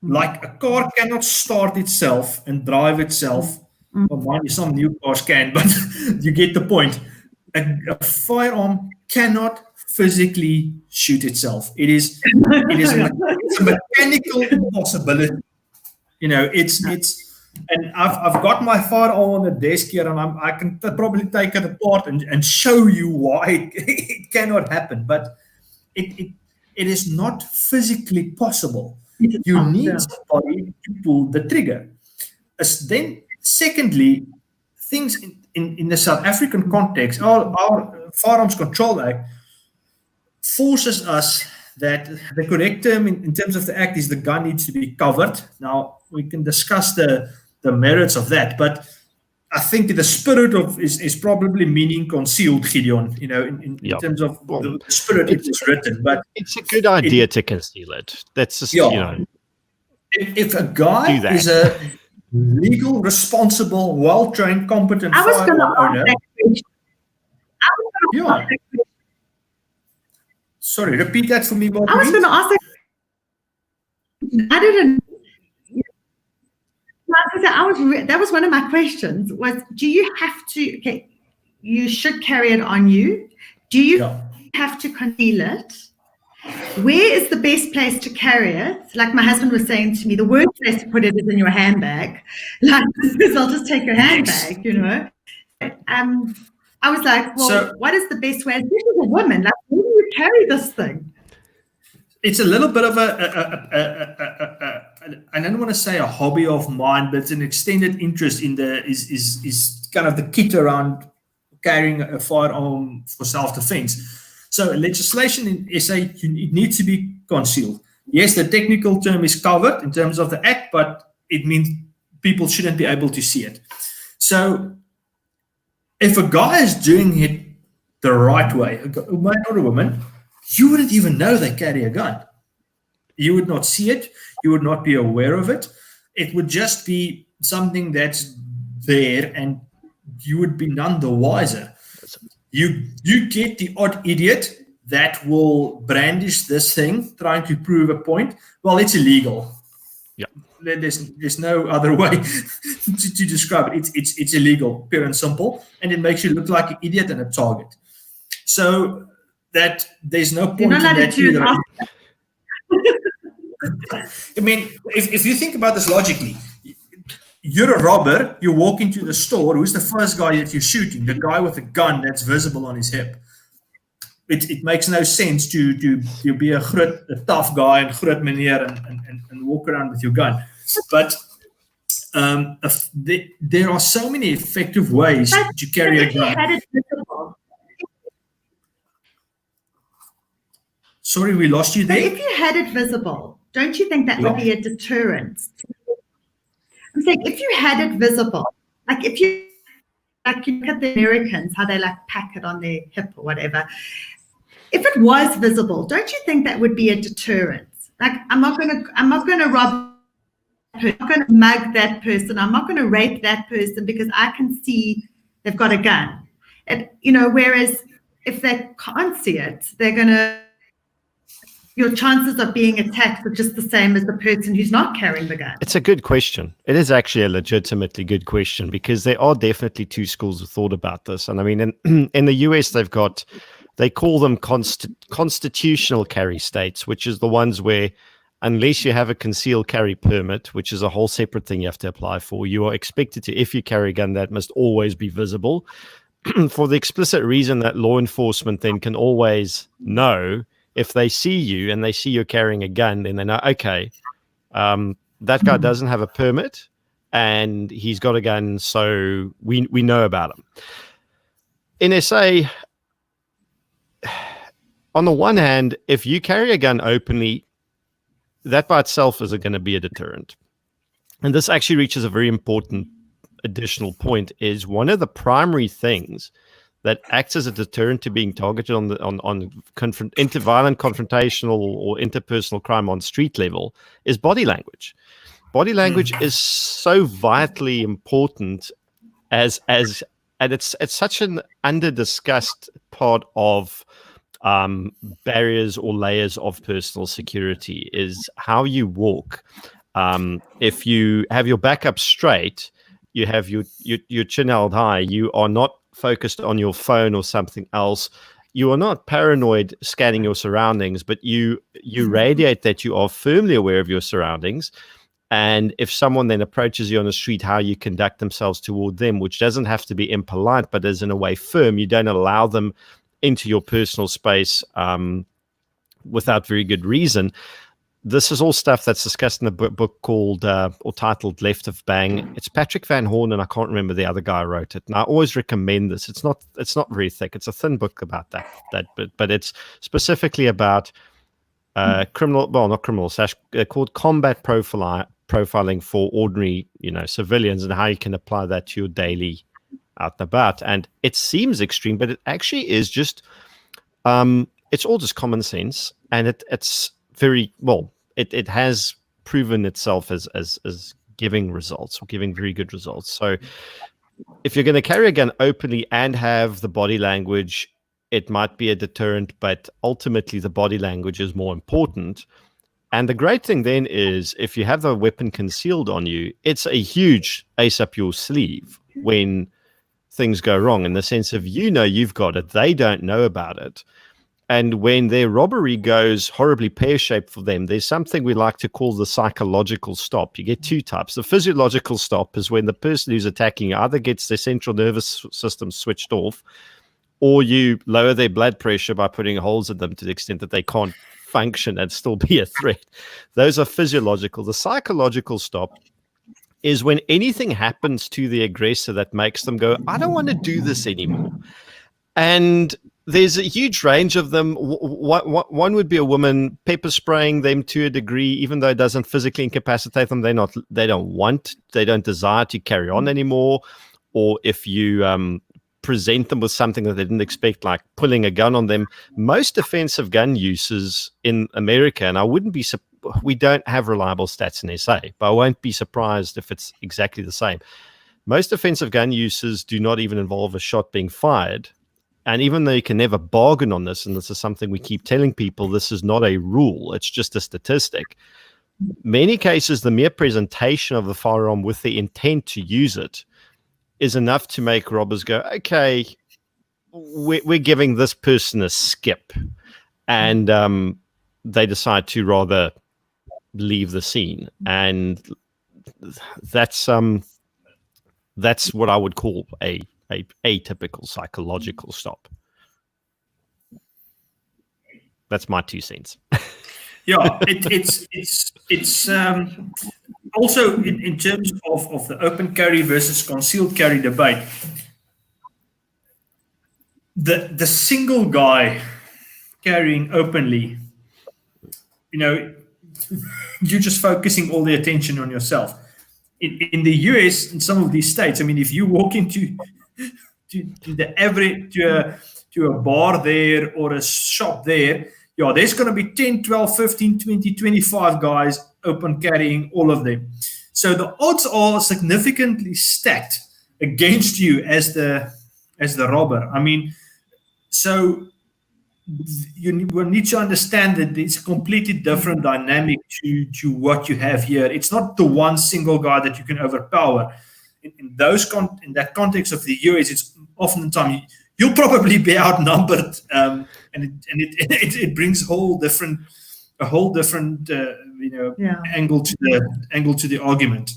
like a car cannot start itself and drive itself. Well, mind you, some new cars can, but you get the point. A firearm cannot physically shoot itself. It is a mechanical impossibility. And I've got my firearm on the desk here, and I can probably take it apart and show you why it cannot happen. But it is not physically possible. You need somebody to pull the trigger. Then, secondly, things in the South African context, our Firearms Control Act forces us that the correct term in terms of the act is the gun needs to be covered. Now, we can discuss the merits of that, but I think the spirit of is probably meaning concealed, Gideon, in terms of the spirit it was written. But it's a good idea to conceal it. That's just, If a guy is a legal, responsible, well-trained, competent firearm owner. Sorry, repeat that for me, Marguerite. I was going to ask that. I didn't. That was one of my questions. Was do you have to? Okay, you should carry it on you. Do you have to conceal it? Where is the best place to carry it? Like my husband was saying to me, the worst place to put it is in your handbag. Like, because I'll just take your handbag, you know. I was like, well, So- what is the best way? Especially as a woman, like, where do you carry this thing? It's a little bit of I don't want to say a hobby of mine, but it's an extended interest in is kind of the kit around carrying a firearm for self-defense. So legislation in SA, it needs to be concealed. Yes, the technical term is covered in terms of the act, but it means people shouldn't be able to see it. So if a guy is doing it the right way, a man or a woman, you wouldn't even know they carry a gun. You would not see it. You would not be aware of it. It would just be something that's there, and you would be none the wiser. You get the odd idiot that will brandish this thing, trying to prove a point. Well, it's illegal. Yeah. There's no other way to describe it. It's illegal, pure and simple, and it makes you look like an idiot and a target. So that there's no point in that either. I mean, if you think about this logically, you're a robber, you walk into the store, who's the first guy that you're shooting? The guy with a gun that's visible on his hip. It makes no sense to be a tough guy and groot meneer and walk around with your gun. But there are so many effective ways to carry a gun. Sorry, we lost you there. But if you had it visible, don't you think that would be a deterrent? I'm saying if you had it visible, like if you look at the Americans, how they like pack it on their hip or whatever. If it was visible, don't you think that would be a deterrent? Like I'm not gonna rob, I'm not gonna mug that person, I'm not gonna rape that person because I can see they've got a gun. Whereas if they can't see it, your chances of being attacked are just the same as the person who's not carrying the gun. It's a good question. It is actually a legitimately good question because there are definitely two schools of thought about this. And I mean, in the US, they call them constitutional carry states, which is the ones where unless you have a concealed carry permit, which is a whole separate thing you have to apply for, you are expected to, if you carry a gun, that must always be visible for the explicit reason that law enforcement then can always know if they see you and they see you're carrying a gun, then they know, okay, that guy doesn't have a permit and he's got a gun, so we know about him. In SA, on the one hand, if you carry a gun openly, that by itself is going to be a deterrent. And this actually reaches a very important additional point, is one of the primary things that acts as a deterrent to being targeted on violent confrontational or interpersonal crime on street level is body language. Body language is so vitally important and it's such an under-discussed part of barriers or layers of personal security is how you walk. If you have your back up straight, you have your chin held high, you are not focused on your phone or something else, you are not paranoid scanning your surroundings, but you radiate that you are firmly aware of your surroundings. And if someone then approaches you on the street, how you conduct themselves toward them, which doesn't have to be impolite, but is in a way firm, you don't allow them into your personal space without very good reason. This is all stuff that's discussed in a book called or titled Left of Bang. It's Patrick Van Horn, and I can't remember the other guy who wrote it. And I always recommend this. It's not very thick. It's a thin book about that but it's specifically about not criminal, called combat profiling for ordinary, civilians, and how you can apply that to your daily out and about. And it seems extreme, but it actually is just it's all just common sense, and it's very well. It has proven itself as giving results, or giving very good results. So, if you're going to carry a gun openly and have the body language, it might be a deterrent, but ultimately the body language is more important. And the great thing then is, if you have the weapon concealed on you, it's a huge ace up your sleeve when things go wrong, in the sense of, you've got it, they don't know about it. And when their robbery goes horribly pear-shaped for them, there's something we like to call the psychological stop. You get two types. The physiological stop is when the person who's attacking either gets their central nervous system switched off, or you lower their blood pressure by putting holes in them to the extent that they can't function and still be a threat. Those are physiological. The psychological stop is when anything happens to the aggressor that makes them go, I don't want to do this anymore. And there's a huge range of them. One would be a woman pepper spraying them to a degree, even though it doesn't physically incapacitate them. They don't desire to carry on anymore. Or if you present them with something that they didn't expect, like pulling a gun on them. Most offensive gun uses in America, and we don't have reliable stats in SA, but I won't be surprised if it's exactly the same. Most offensive gun uses do not even involve a shot being fired. And even though you can never bargain on this, and this is something we keep telling people, this is not a rule, it's just a statistic. Many cases, the mere presentation of the firearm with the intent to use it is enough to make robbers go, okay, we're giving this person a skip. And they decide to rather leave the scene. And that's what I would call a atypical psychological stop. That's my 2 cents. Yeah, it's also in terms of the open carry versus concealed carry debate. The single guy carrying openly, you're just focusing all the attention on yourself. In the US, in some of these states, I mean, if you walk into to a bar there or a shop there, there's going to be 10, 12, 15, 20, 25 guys open carrying, all of them. So the odds are significantly stacked against you as the robber. I mean, so you will need to understand that it's a completely different dynamic to what you have here. It's not the one single guy that you can overpower. In that context of the US, it's often the time you'll probably be outnumbered, and it brings a whole different angle to the argument.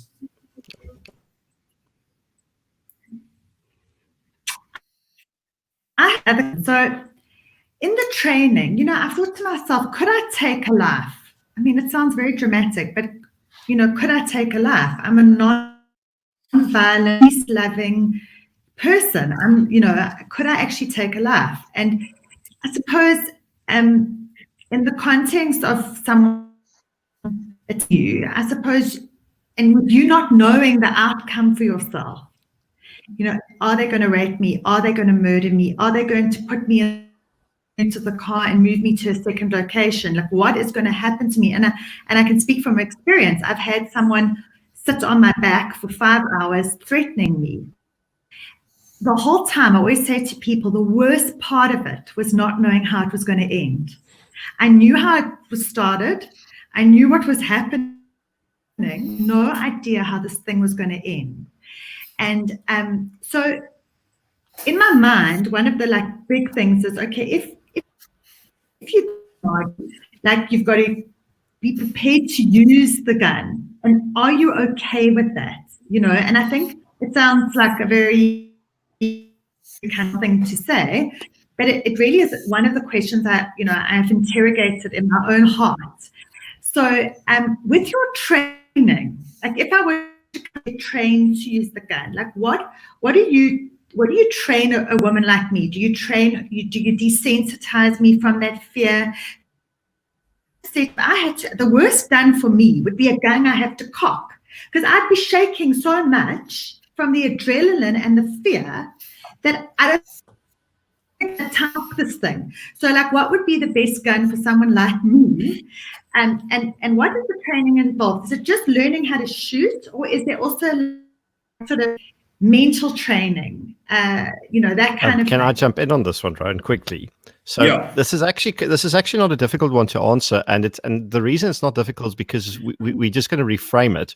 So in the training, I thought to myself, could I take a life? I mean, it sounds very dramatic, but could I take a life? I'm a non-violent, peace-loving person. Could I actually take a life? And I suppose in the context of someone, it's you, I suppose, and with you not knowing the outcome for yourself, are they going to rape me? Are they going to murder me? Are they going to put me into the car and move me to a second location? Like, what is going to happen to me? And I can speak from experience. I've had someone sit on my back for 5 hours threatening me. The whole time, I always say to people, the worst part of it was not knowing how it was going to end. I knew how it was started. I knew what was happening. No idea how this thing was going to end. And so in my mind, one of the big things is, okay, if you you've got to be prepared to use the gun, and are you okay with that? And I think it sounds like a very kind of thing to say, but it really is one of the questions that I've interrogated in my own heart. So with your training, if I were to get trained to use the gun, what do you train a woman like me? Do you desensitize me from that fear? The worst gun for me would be a gun I have to cock, because I'd be shaking so much from the adrenaline and the fear that I don't attack this thing. So what would be the best gun for someone like me? And what does the training involve? Is it just learning how to shoot, or is there also sort of mental training? That kind of. Can I jump in on this one, Rowan, quickly? So yeah. This is actually not a difficult one to answer, and the reason it's not difficult is because we're just going to reframe it.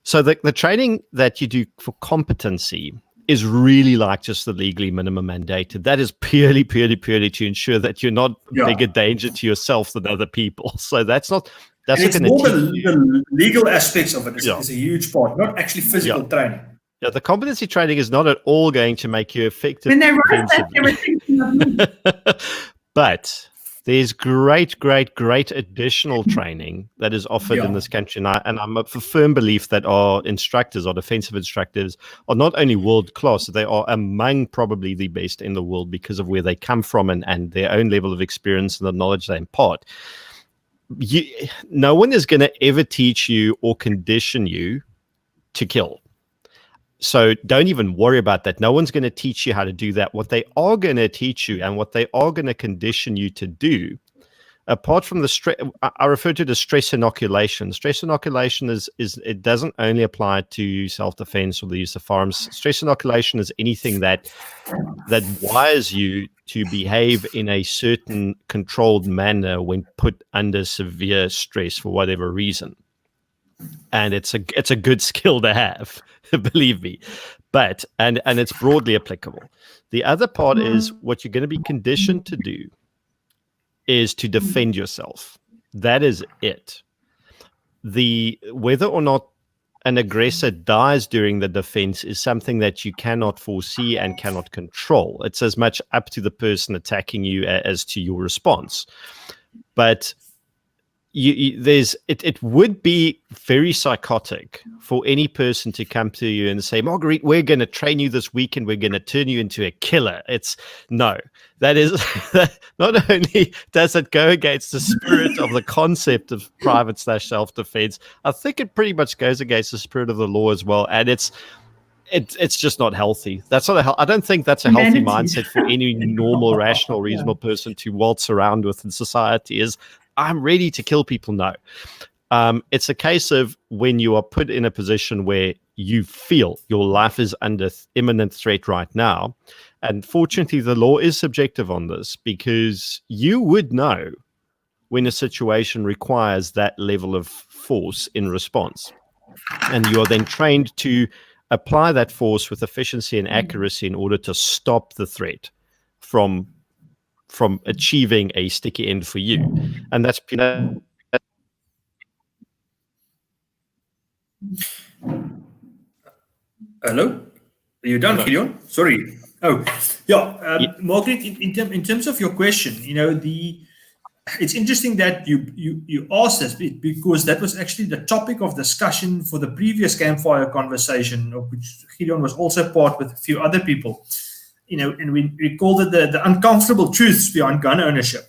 So the training that you do for competency is really like just the legally minimum mandated. That is purely to ensure that you're not a bigger danger to yourself than other people. So that's not it's going more to the legal aspects of it is a huge part, not actually physical training. Yeah, the competency training is not at all going to make you effective. When they wrote that, they were thinking of me. But there's great additional training that is offered in this country. And I'm a firm belief that our instructors, our defensive instructors, are not only world class, they are among probably the best in the world because of where they come from and their own level of experience and the knowledge they impart. No one is going to ever teach you or condition you to kill. So don't even worry about that. No one's going to teach you how to do that. What they are going to teach you and what they are going to condition you to do, apart from the stress, I refer to it as stress inoculation. Stress inoculation is it doesn't only apply to self-defense or the use of firearms. Stress inoculation is anything that wires you to behave in a certain controlled manner when put under severe stress for whatever reason. And it's a good skill to have, believe me. But and it's broadly applicable. The other part is what you're going to be conditioned to do is to defend yourself. That is it. Whether or not an aggressor dies during the defense is something that you cannot foresee and cannot control. It's as much up to the person attacking you as to your response. But it would be very psychotic for any person to come to you and say, Marguerite, we're going to train you this weekend. We're going to turn you into a killer. That is not only does it go against the spirit of the concept of private / self-defense, I think it pretty much goes against the spirit of the law as well. And it's just not healthy. That's not I don't think that's a healthy mindset for any normal, rational, reasonable person to waltz around with in society is, I'm ready to kill people. No. It's a case of when you are put in a position where you feel your life is under imminent threat right now. And fortunately, the law is subjective on this because you would know when a situation requires that level of force in response. And you are then trained to apply that force with efficiency and accuracy in order to stop the threat from achieving a sticky end for you. And that's Hello? Are you done, Gideon? Sorry. Margaret, in terms of your question, it's interesting that you asked this because that was actually the topic of discussion for the previous Campfire conversation, of which Gideon was also part with a few other people. And we called it the uncomfortable truths behind gun ownership.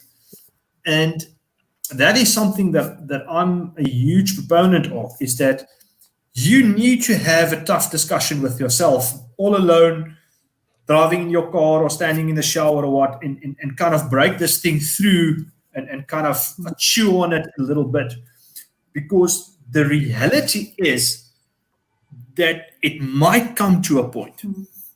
And that is something that I'm a huge proponent of, is that you need to have a tough discussion with yourself, all alone, driving in your car or standing in the shower or what, and kind of break this thing through and kind of chew on it a little bit. Because the reality is that it might come to a point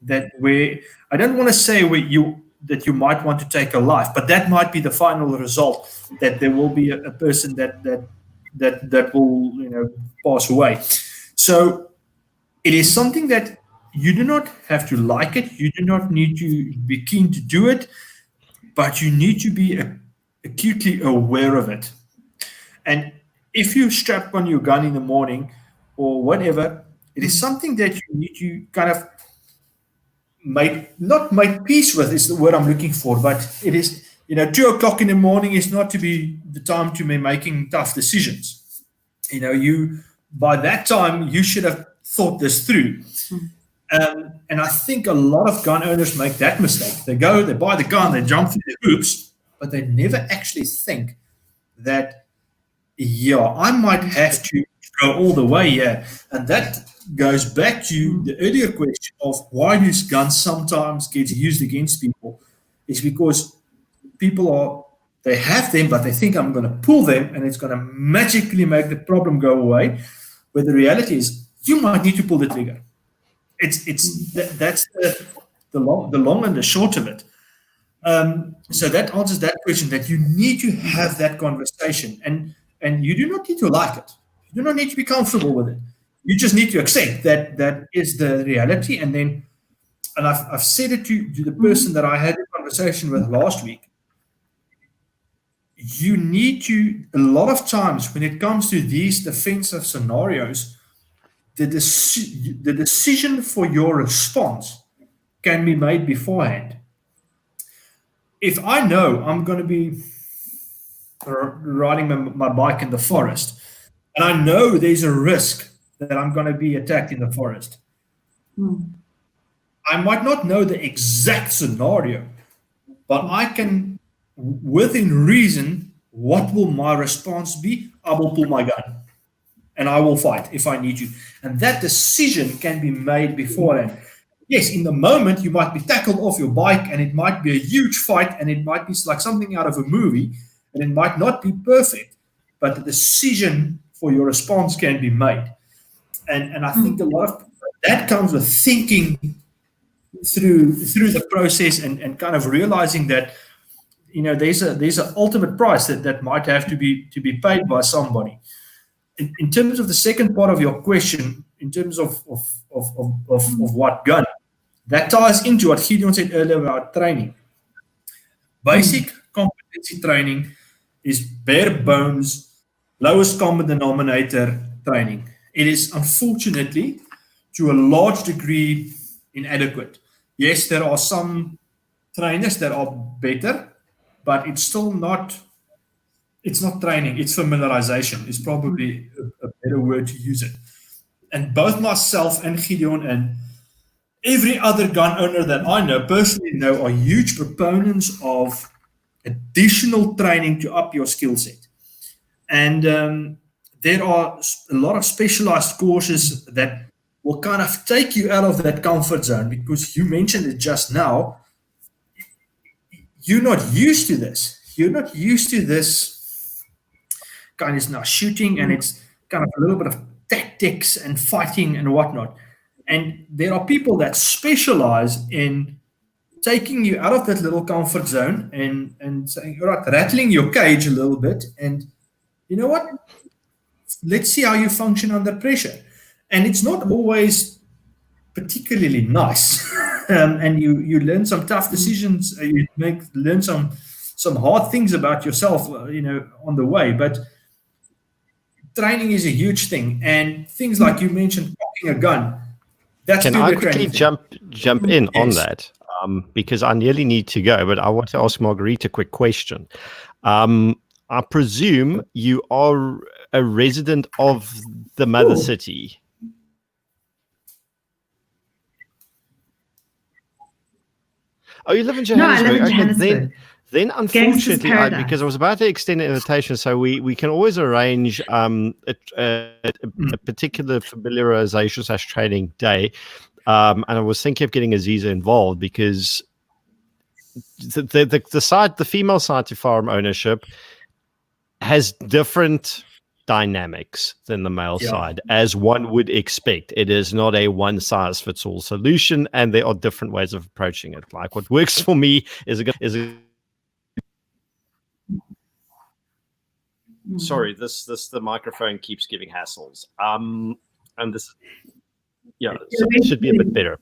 that where, I don't want to say that you might want to take a life, but that might be the final result, that there will be a person that will pass away. So it is something that you do not have to like it, you do not need to be keen to do it, but you need to be acutely aware of it. And if you strap on your gun in the morning or whatever, it is something that you need to kind of not make peace with, is the word I'm looking for, but it is, 2 o'clock in the morning is not to be the time to be making tough decisions. By that time, you should have thought this through. And I think a lot of gun owners make that mistake. They buy the gun, they jump through the hoops, but they never actually think that, I might have to go all the way here. And that goes back to the earlier question of why these guns sometimes get used against people, is because people they have them, but they think I'm going to pull them and it's going to magically make the problem go away. But the reality is you might need to pull the trigger. That's the long and the short of it. So that answers that question, that you need to have that conversation, and you do not need to like it. You do not need to be comfortable with it. You just need to accept that is the reality, and then and I've said it to the person that I had a conversation with last week. You need to, a lot of times when it comes to these defensive scenarios, the decision for your response can be made beforehand. If I know I'm going to be riding my bike in the forest, and I know there's a risk that I'm going to be attacked in the forest, I might not know the exact scenario, but I can, within reason, what will my response be? I will pull my gun and I will fight if I need to. And that decision can be made beforehand. Yes, in the moment, you might be tackled off your bike and it might be a huge fight and it might be like something out of a movie and it might not be perfect, but the decision for your response can be made. And I think a lot of that comes with thinking through the process and kind of realizing that, you know, there's an ultimate price that might have to be paid by somebody. In terms of the second part of your question, in terms of what gun, that ties into what Gideon said earlier about training. Basic competency training is bare bones, lowest common denominator training. It is unfortunately, to a large degree, inadequate. Yes, there are some trainers that are better, but it's still not, it's not training, it's familiarization. It's probably a better word to use it. And both myself and Gideon and every other gun owner that I know, personally know, are huge proponents of additional training to up your skill set. And there are a lot of specialized courses that will kind of take you out of that comfort zone, because you mentioned it just now. You're not used to this. You're not used to this kind of now shooting, and it's kind of a little bit of tactics and fighting and whatnot. And there are people that specialize in taking you out of that little comfort zone and saying, all right, rattling your cage a little bit, and you know what? Let's see how you function under pressure. And it's not always particularly nice. And you learn some tough decisions. You learn some hard things about yourself, on the way. But training is a huge thing. And things like you mentioned, cocking a gun. That's Can I quickly jump in on that? Because I nearly need to go, but I want to ask Marguerite a quick question. I presume you are a resident of the mother city. Oh, you live in Johannesburg? No, I live in Johannesburg. Then unfortunately, because I was about to extend an invitation, so we can always arrange a particular familiarization / training day. And I was thinking of getting Aziza involved, because the female side to firearm ownership has different dynamics than the male side, as one would expect. It is not a one-size-fits-all solution, and there are different ways of approaching it. Like, what works for me Sorry, the microphone keeps giving hassles. And this, so it should be a bit better.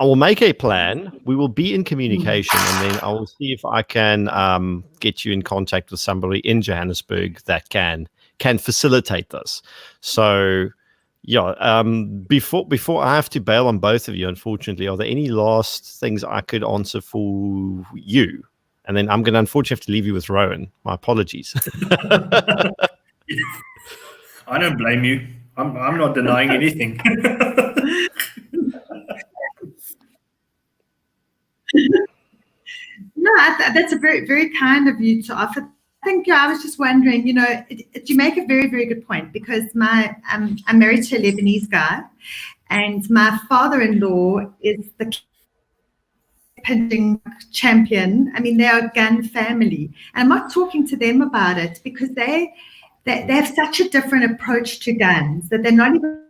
I will make a plan. We will be in communication, and then I will see if I can get you in contact with somebody in Johannesburg that can facilitate this. So, before I have to bail on both of you, unfortunately, are there any last things I could answer for you? And then I'm going to unfortunately have to leave you with Rowan. My apologies. I don't blame you. I'm not denying anything. No, that's a very, very kind of you to offer. I think I was just wondering, you make a very, very good point, because I'm married to a Lebanese guy, and my father-in-law is the pinching champion. I mean, they are a gun family. And I'm not talking to them about it, because they have such a different approach to guns that they're not even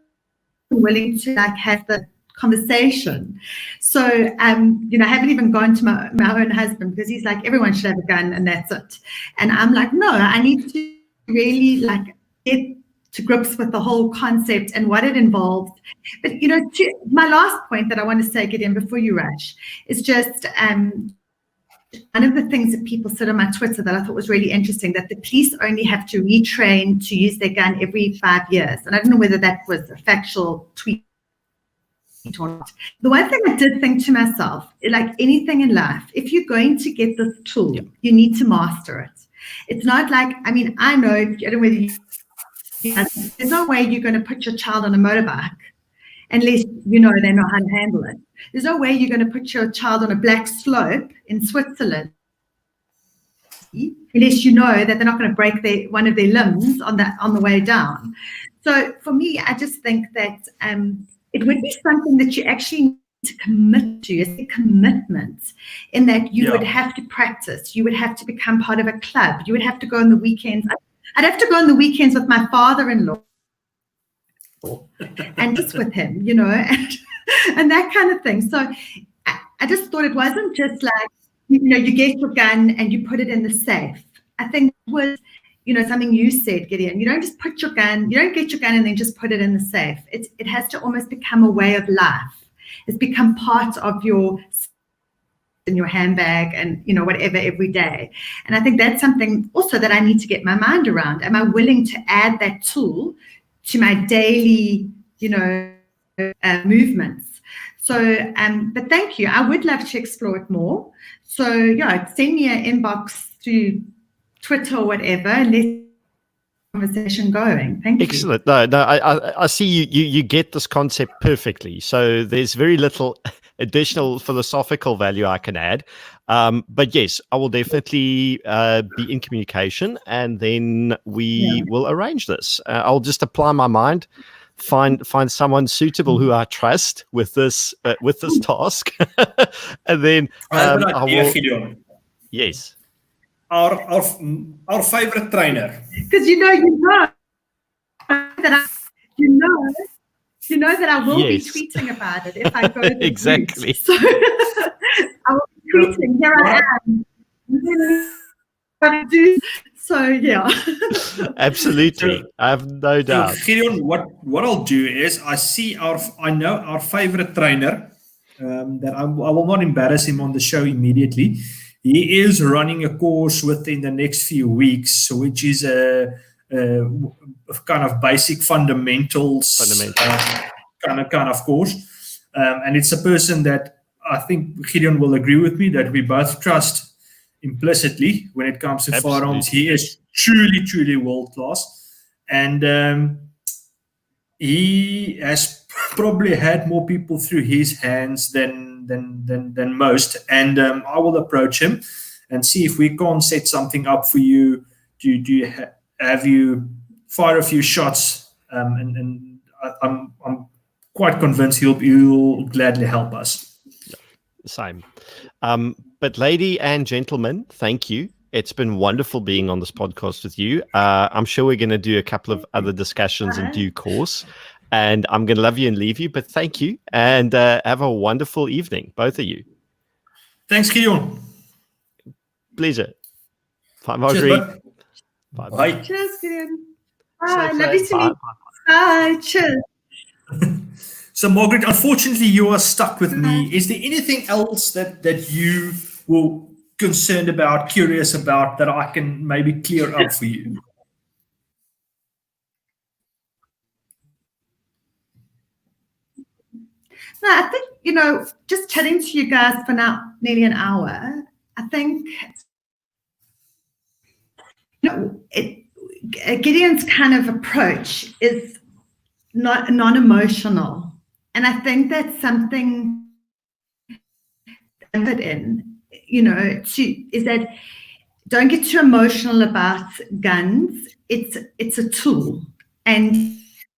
willing to have the conversation. So, I haven't even gone to my own husband, because he's like, everyone should have a gun and that's it. And I'm like, no, I need to really get to grips with the whole concept and what it involves. But, my last point that I want to say, Gideon, before you rush, is just one of the things that people said on my Twitter that I thought was really interesting, that the police only have to retrain to use their gun every 5 years. And I don't know whether that was a factual tweet or not. The one thing I did think to myself, like anything in life, if you're going to get this tool, you need to master it. It's not like, I know, I don't know whether there's no way you're going to put your child on a motorbike unless they know how to handle it. There's no way you're going to put your child on a black slope in Switzerland unless you know that they're not going to break one of their limbs on the way down. So for me, I just think that it would be something that you actually need to commit to. It's a commitment in that you would have to practice. You would have to become part of a club. You would have to go on the weekends. I'd have to go on the weekends with my father-in-law and just with him, and that kind of thing. So I just thought it wasn't just like, you get your gun and you put it in the safe. I think it was, something you said, Gideon. You don't just put your gun, you don't get your gun and then just put it in the safe. It has to almost become a way of life. It's become part of in your handbag and whatever every day. And I think that's something also that I need to get my mind around. Am I willing to add that tool to my daily movements? So but thank you. I would love to explore it more. So send me an inbox through Twitter or whatever and let's get the conversation going. Thank you. Excellent. No, I see you get this concept perfectly. So there's very little additional philosophical value I can add. But yes, I will definitely be in communication, and then we will arrange this. I'll just apply my mind, find someone suitable who I trust with this task, and then I have an idea, Gideon. Yes. Our favorite trainer. Because you know that I will be tweeting about it if I go to exactly. So I will be tweeting. Here I am. So yeah. Absolutely, I have no doubt. So, Gideon, what I'll do is I know our favorite trainer. That I will not embarrass him on the show immediately. He is running a course within the next few weeks, which is a kind of basic fundamentals kind of course. And it's a person that I think Gideon will agree with me that we both trust implicitly when it comes to firearms. He is truly, truly world class. And he has probably had more people through his hands than most, and I will approach him and see if we can't set something up for you to have you fire a few shots, and I'm quite convinced he'll gladly help us. Same. But lady and gentlemen, thank you. It's been wonderful being on this podcast with you. I'm sure we're going to do a couple of other discussions in due course. And I'm going to love you and leave you, but thank you. And have a wonderful evening, both of you. Thanks, Gideon. Pleasure. Bye, Marguerite. Bye. Bye. Cheers, Gideon. Bye. Safe Love you to Bye. meet. Bye. Cheers. So, Margaret, unfortunately, you are stuck with me. Is there anything else that you were concerned about, curious about, that I can maybe clear up for you? No, I think, just chatting to you guys for now, nearly an hour, I think, Gideon's kind of approach is not non-emotional. And I think that's something that is that don't get too emotional about guns. It's a tool. And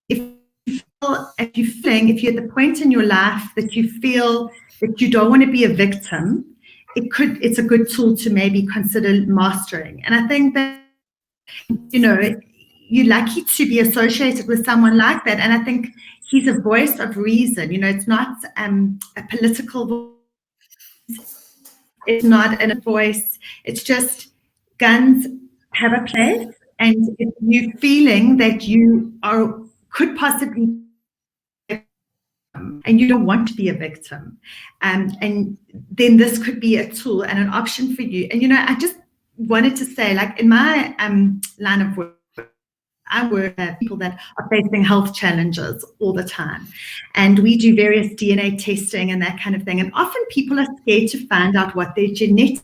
if you're at the point in your life that you feel that you don't want to be a victim, it's a good tool to maybe consider mastering. And I think that, you're lucky to be associated with someone like that. And I think he's a voice of reason. It's not a political voice. It's not a voice. It's just guns have a place And if you're feeling that you could possibly, and you don't want to be a victim, and then this could be a tool and an option for you. And I just wanted to say, like in my line of work, I work with people that are facing health challenges all the time, and we do various DNA testing and that kind of thing. And often people are scared to find out what their genetics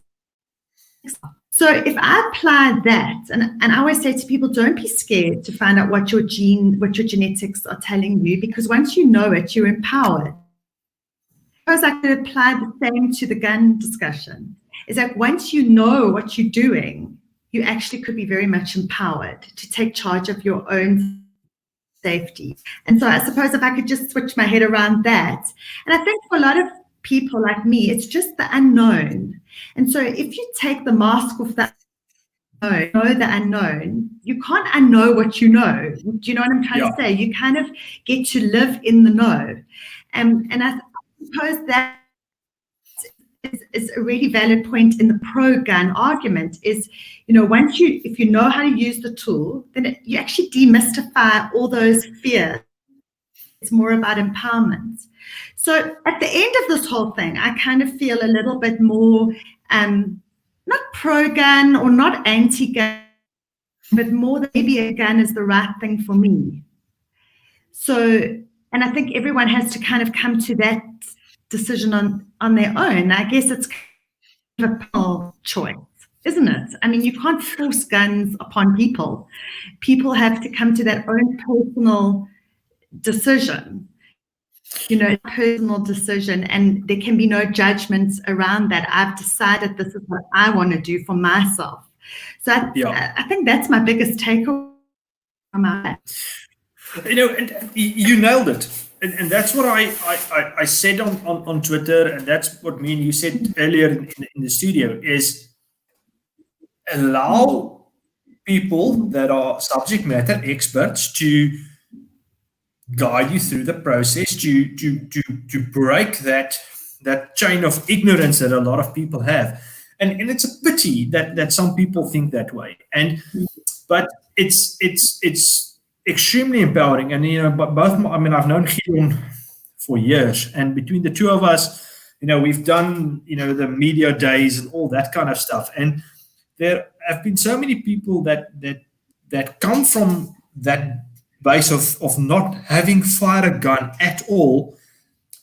are. So if I apply that, and I always say to people, don't be scared to find out what your genetics are telling you, because once you know it, you're empowered. Suppose I could apply the same to the gun discussion. Is that once you know what you're doing, you actually could be very much empowered to take charge of your own safety. And so I suppose if I could just switch my head around that, and I think for a lot of people like me, it's just the unknown. And so if you take the mask off that know the unknown, you can't unknow what you know. Do you know what I'm trying to say? You kind of get to live in the know. And I suppose that is a really valid point in the pro-gun argument is, if you know how to use the tool, then you actually demystify all those fears. It's more about empowerment. So at the end of this whole thing, I kind of feel a little bit more, not pro-gun or not anti-gun, but more that maybe a gun is the right thing for me. So, and I think everyone has to kind of come to that decision on their own. I guess it's kind of a personal choice, isn't it? I mean, you can't force guns upon people. People have to come to that own personal decision. Personal decision, and there can be no judgments around that. I've decided this is what I want to do for myself. So I think that's my biggest takeaway from that. And you nailed it. And that's what I said on Twitter, and that's what me and you said earlier in the studio, is allow people that are subject matter experts to guide you through the process, to break that chain of ignorance that a lot of people have. And it's a pity that some people think that way. But it's extremely empowering. And I've known Gideon for years, and between the two of us, we've done the media days and all that kind of stuff. And there have been so many people that come from that base of not having fired a gun at all,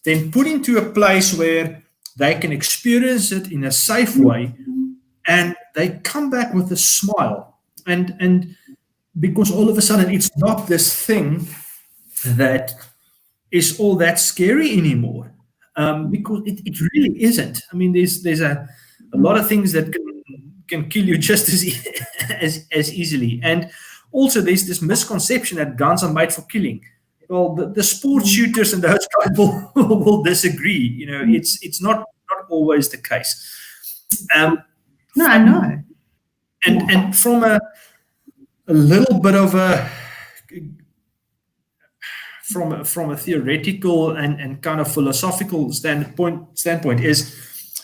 then put into a place where they can experience it in a safe way, and they come back with a smile. And because all of a sudden it's not this thing that is all that scary anymore, because it really isn't. I mean, there's a lot of things that can kill you just as easily. And also, there's this misconception that guns are made for killing. Well, the sports shooters and those guys will disagree. It's not always the case. No, I know. And from a little bit of from a theoretical and kind of philosophical standpoint is,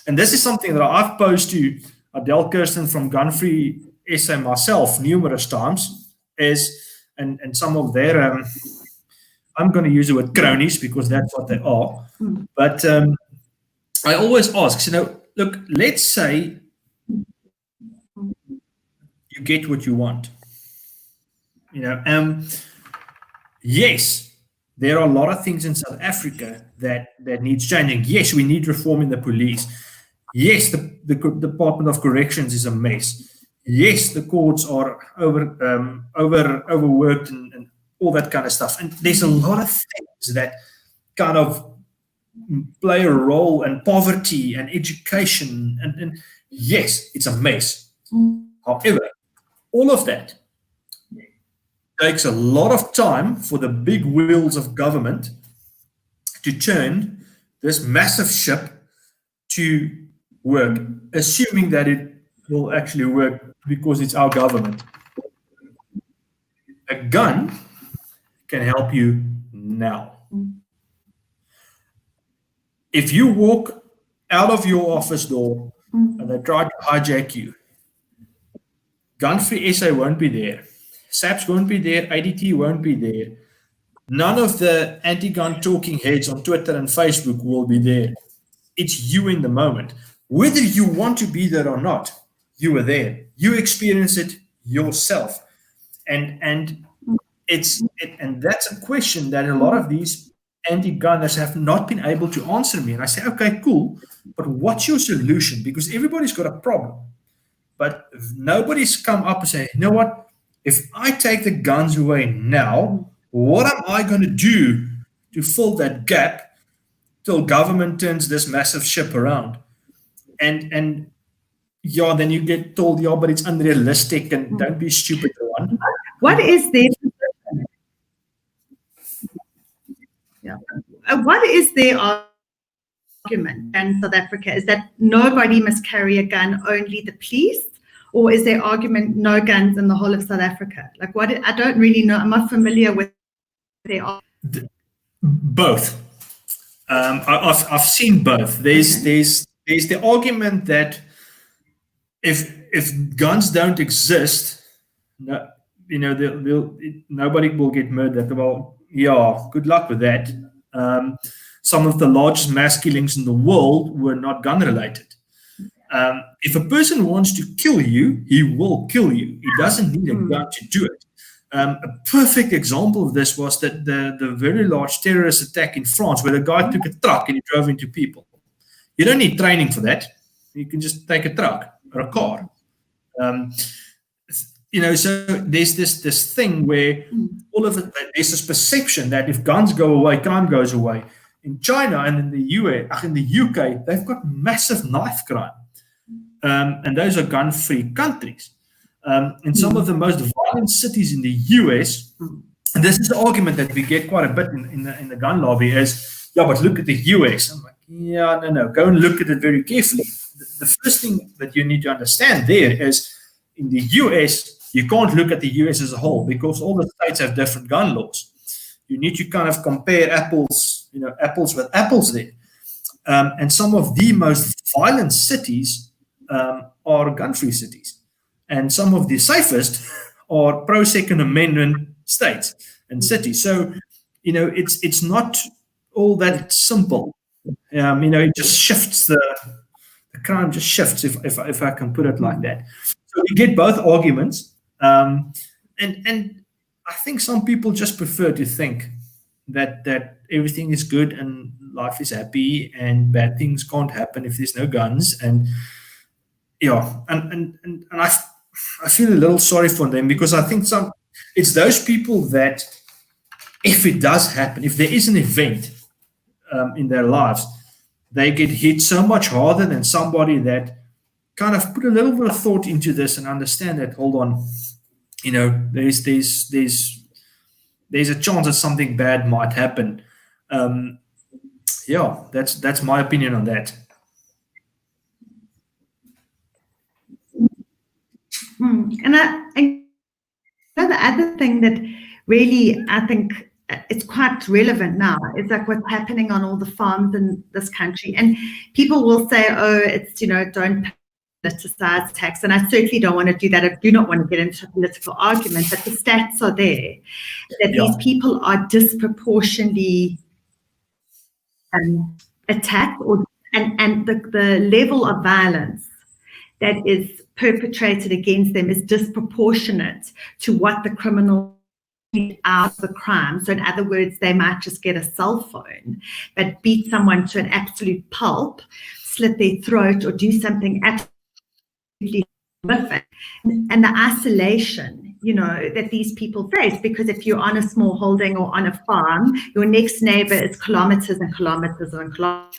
and this is something that I've posed to Adele Kirsten from Gun Free SA myself numerous times, and some of their I'm going to use the word cronies because that's what they are. But I always ask, look, let's say you get what you want. Yes, there are a lot of things in South Africa that needs changing. Yes, we need reform in the police. Yes, the Department of Corrections is a mess. Yes, the courts are overworked and all that kind of stuff. And there's a lot of things that kind of play a role, and poverty and education. And yes, it's a mess. However, all of that takes a lot of time for the big wheels of government to turn this massive ship to work, assuming that it will actually work because it's our government. A gun can help you now. If you walk out of your office door and they try to hijack you, Gun Free SA won't be there. SAPS won't be there, ADT won't be there. None of the anti-gun talking heads on Twitter and Facebook will be there. It's you in the moment. Whether you want to be there or not, you are there. You experience it yourself. And that's a question that a lot of these anti-gunners have not been able to answer me. And I say, okay, cool, but what's your solution? Because everybody's got a problem. But nobody's come up and say, you know what? If I take the guns away now, what am I going to do to fill that gap till government turns this massive ship around? And yeah, then you get told, yeah, but it's unrealistic and don't be stupid. What is their what is their argument in South Africa? Is that nobody must carry a gun, only the police? Or is their argument no guns in the whole of South Africa? Like, what? I don't really know. I'm not familiar with their argument. Both. I've seen both. There's the argument that if guns don't exist, nobody will get murdered. Well, yeah, good luck with that. Some of the largest mass killings in the world were not gun related. If a person wants to kill you, he will kill you. He doesn't need a gun to do it. A perfect example of this was that the very large terrorist attack in France, where the guy took a truck and he drove into people. You don't need training for that. You can just take a truck or a car. So there's this thing where all of it, there's this perception that if guns go away, crime goes away. In China and in the US, in the UK, they've got massive knife crime. And those are gun-free countries. In some of the most violent cities in the US, and this is the argument that we get quite a bit in the gun lobby is, yeah, but look at the US. I'm like, yeah, no, go and look at it very carefully. The first thing that you need to understand there is in the US, you can't look at the US as a whole because all the states have different gun laws. You need to kind of compare apples with apples there. And some of the most violent cities are gun-free cities. And some of the safest are pro-Second Amendment states and cities. So, it's not all that simple. It just shifts the crime just shifts, if I can put it like that. So we get both arguments. And I think some people just prefer to think that everything is good and life is happy and bad things can't happen if there's no guns. And yeah, and I feel a little sorry for them because I think it's those people that if it does happen, if there is an event in their lives, they get hit so much harder than somebody that kind of put a little bit of thought into this and understand that, hold on, there's a chance that something bad might happen. Yeah, that's my opinion on that. And the other thing that really I think it's quite relevant now is like what's happening on all the farms in this country. And people will say, oh, it's, don't politicize tax. And I certainly don't want to do that. I do not want to get into a political argument, but the stats are there that these people are disproportionately attacked and the level of violence that is perpetrated against them is disproportionate to what the criminal out of the crime. So in other words, they might just get a cell phone, but beat someone to an absolute pulp, slit their throat, or do something absolutely horrific. And the isolation, that these people face, because if you're on a small holding or on a farm, your next neighbor is kilometers and kilometers and kilometers.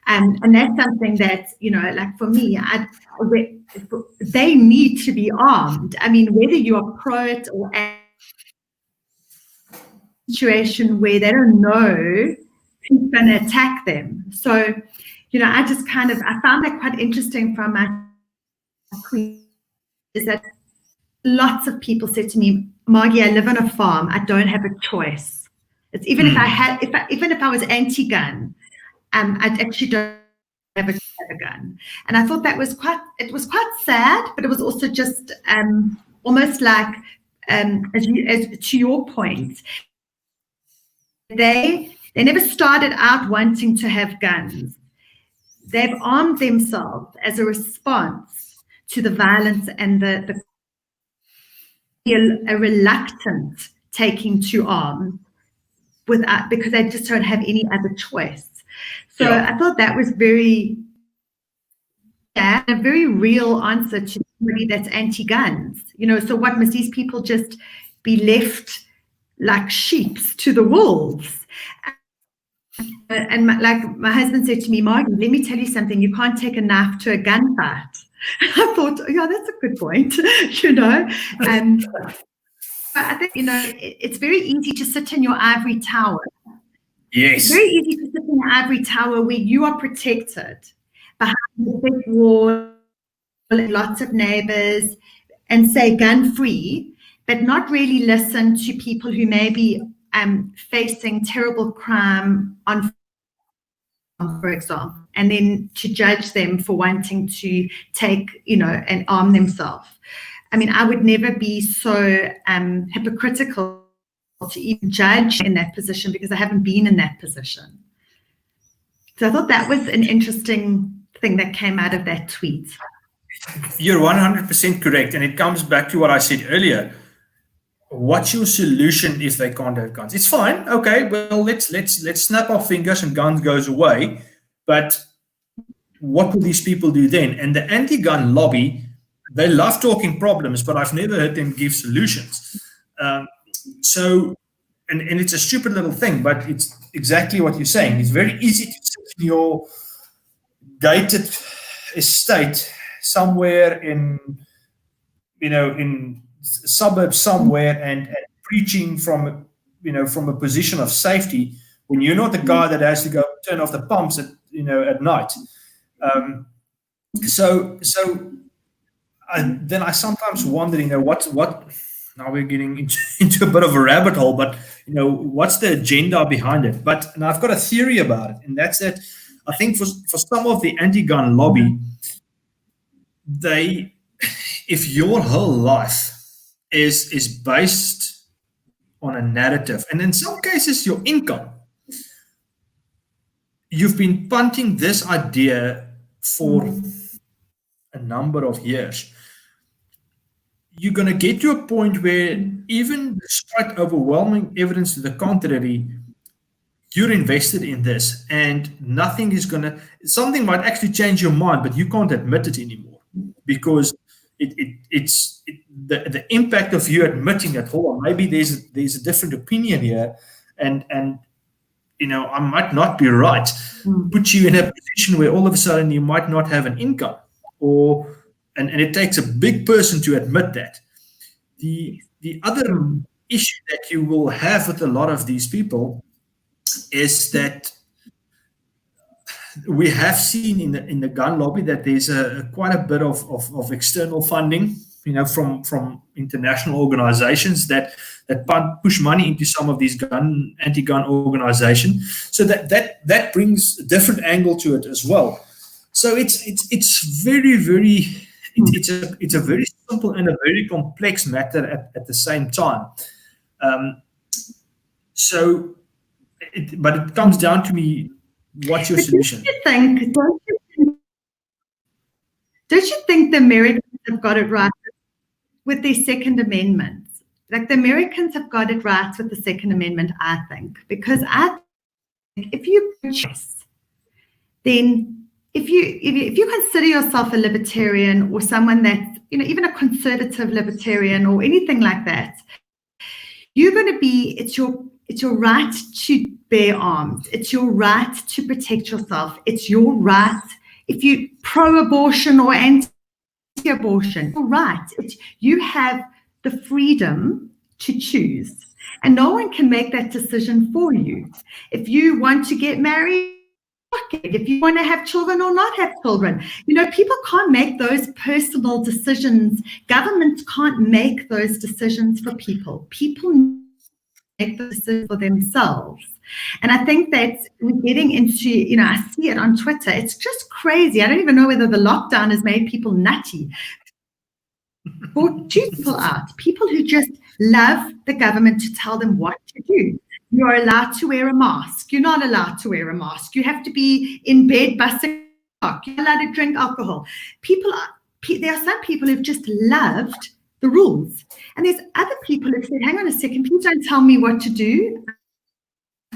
And that's something that, like for me, they need to be armed. I mean, whether you are pro it or a situation where they don't know who's going to attack them. So, I just I found that quite interesting from my queen, is that lots of people said to me, Margie, I live on a farm. I don't have a choice. It's even if I was anti-gun, I actually don't have a gun. And I thought that was quite sad, but it was also just almost like, as to your point, they never started out wanting to have guns. They've armed themselves as a response to the violence and a reluctant taking to arm because they just don't have any other choice. So I thought that was a very real answer to somebody that's anti-guns. So what, must these people just be left like sheep to the wolves? And my husband said to me, Margie, let me tell you something. You can't take a knife to a gunfight. I thought, yeah, that's a good point. But I think, it's very easy to sit in your ivory tower. Yes. It's very easy to sit in your ivory tower where you are protected behind the big wall, lots of neighbors, and say gun free, but not really listen to people who may be facing terrible crime on, for example, and then to judge them for wanting to take, and arm themselves. I mean, I would never be so hypocritical to even judge in that position because I haven't been in that position. So I thought that was an interesting thing that came out of that tweet. You're 100% correct. And it comes back to what I said earlier. What's your solution if they can't have guns? It's fine. Okay, well, let's snap our fingers and guns goes away. But what will these people do then? And the anti-gun lobby, they love talking problems, but I've never heard them give solutions. So it's a stupid little thing, but it's exactly what you're saying. It's very easy to sit in your gated estate somewhere in suburbs somewhere and preaching from a position of safety when you're not the guy that has to go turn off the pumps at night. Then I sometimes wonder, what now we're getting into a bit of a rabbit hole, but what's the agenda behind it? And I've got a theory about it, and that's that I think for some of the anti-gun lobby, if your whole life is based on a narrative, and in some cases your income, you've been punting this idea for a number of years, you're going to get to a point where even despite overwhelming evidence to the contrary, you're invested in this and something might actually change your mind, but you can't admit it anymore because it's the impact of you admitting that, maybe there's a different opinion here and I might not be right, put you in a position where all of a sudden you might not have an income and it takes a big person to admit that. The other issue that you will have with a lot of these people is that we have seen in the gun lobby that there's quite a bit of external funding, from international organizations that push money into some of these anti-gun organizations. So that brings a different angle to it as well. So it's very, very, it's a very simple and a very complex matter at the same time. But it comes down to me, what's your solution? Don't you think the Americans have got it right with their Second Amendment? Like the Americans have got it right with the Second Amendment, I think, because I think if you choose, then if you consider yourself a libertarian or someone that's, even a conservative libertarian or anything like that, you're going to be, it's your right to bear arms. It's your right to protect yourself. It's your right, if you pro-abortion or anti-abortion, you're right. You have the freedom to choose. And no one can make that decision for you. If you want to get married, if you want to have children or not have children, people can't make those personal decisions. Governments can't make those decisions for people. People make those decisions for themselves. And I think that we're getting into, I see it on Twitter. It's just crazy. I don't even know whether the lockdown has made people nutty. or choose people out, people who just love the government to tell them what to do. You're allowed to wear a mask. You're not allowed to wear a mask. You have to be in bed by 6 o'clock. You're allowed to drink alcohol. There are some people who've just loved the rules. And there's other people who've said, hang on a second, please don't tell me what to do.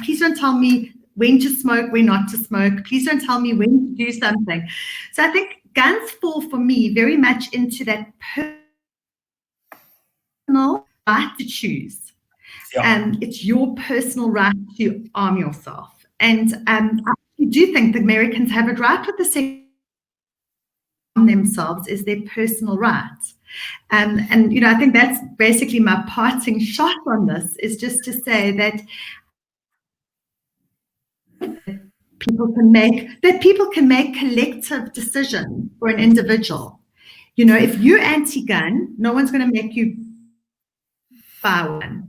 Please don't tell me when to smoke, when not to smoke. Please don't tell me when to do something. So I think guns fall for me very much into that personal right to choose. Yeah. It's your personal right to arm yourself. And I do think the Americans have it right with the second arm themselves is their personal right. And I think that's basically my parting shot on this, is just to say that people can make collective decisions for an individual. If you're anti-gun, no one's going to make you buy one.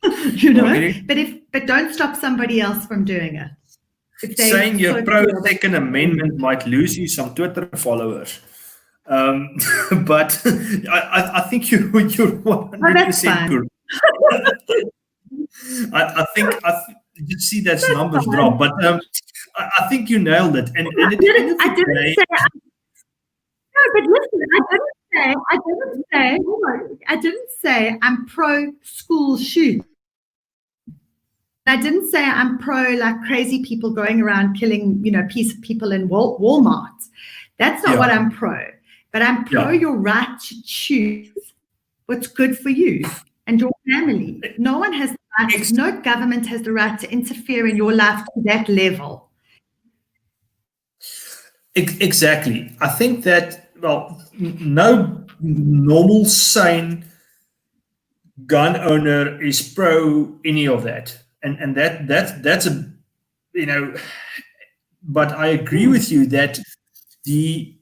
But don't stop somebody else from doing it. Saying you're pro-Second Amendment might lose you some Twitter followers. But I think you're 100% correct. I think you see that's numbers drop, but I think you nailed it. And I didn't say I'm pro school shoot. I didn't say I'm pro like crazy people going around killing, people in Walmart. That's not what I'm pro. But I'm pro your right to choose what's good for you and your family. No one has the right, no government has the right to interfere in your life to that level. Exactly. I think that, no normal, sane gun owner is pro any of that. And that's a, but I agree with you that the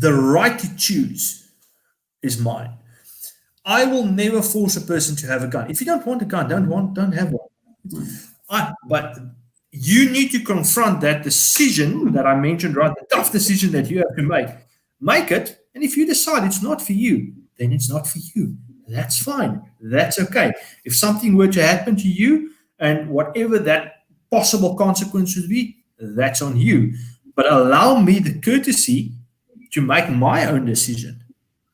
right to choose is mine. I will never force a person to have a gun. If you don't want a gun, don't have one. But you need to confront that decision that I mentioned, right? The tough decision that you have to make. Make it, and if you decide it's not for you, then it's not for you. That's fine. That's okay. If something were to happen to you, and whatever that possible consequence would be, that's on you. But allow me the courtesy to make my own decision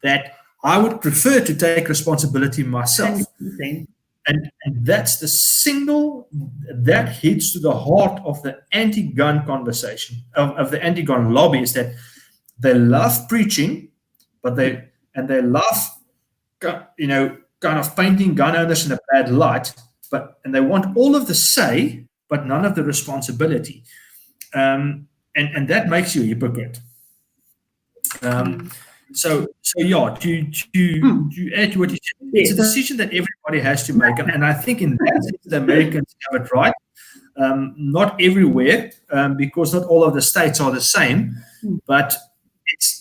that I would prefer to take responsibility myself. And that's the single that hits to the heart of the anti-gun conversation, of the anti-gun lobby, is that they love preaching, but they love, kind of painting gun owners in a bad light, and they want all of the say, but none of the responsibility. And that makes you a hypocrite. So yeah, to add to what you said, it's a decision that everybody has to make, and I think in that sense the Americans have it right. Not everywhere, because not all of the states are the same, but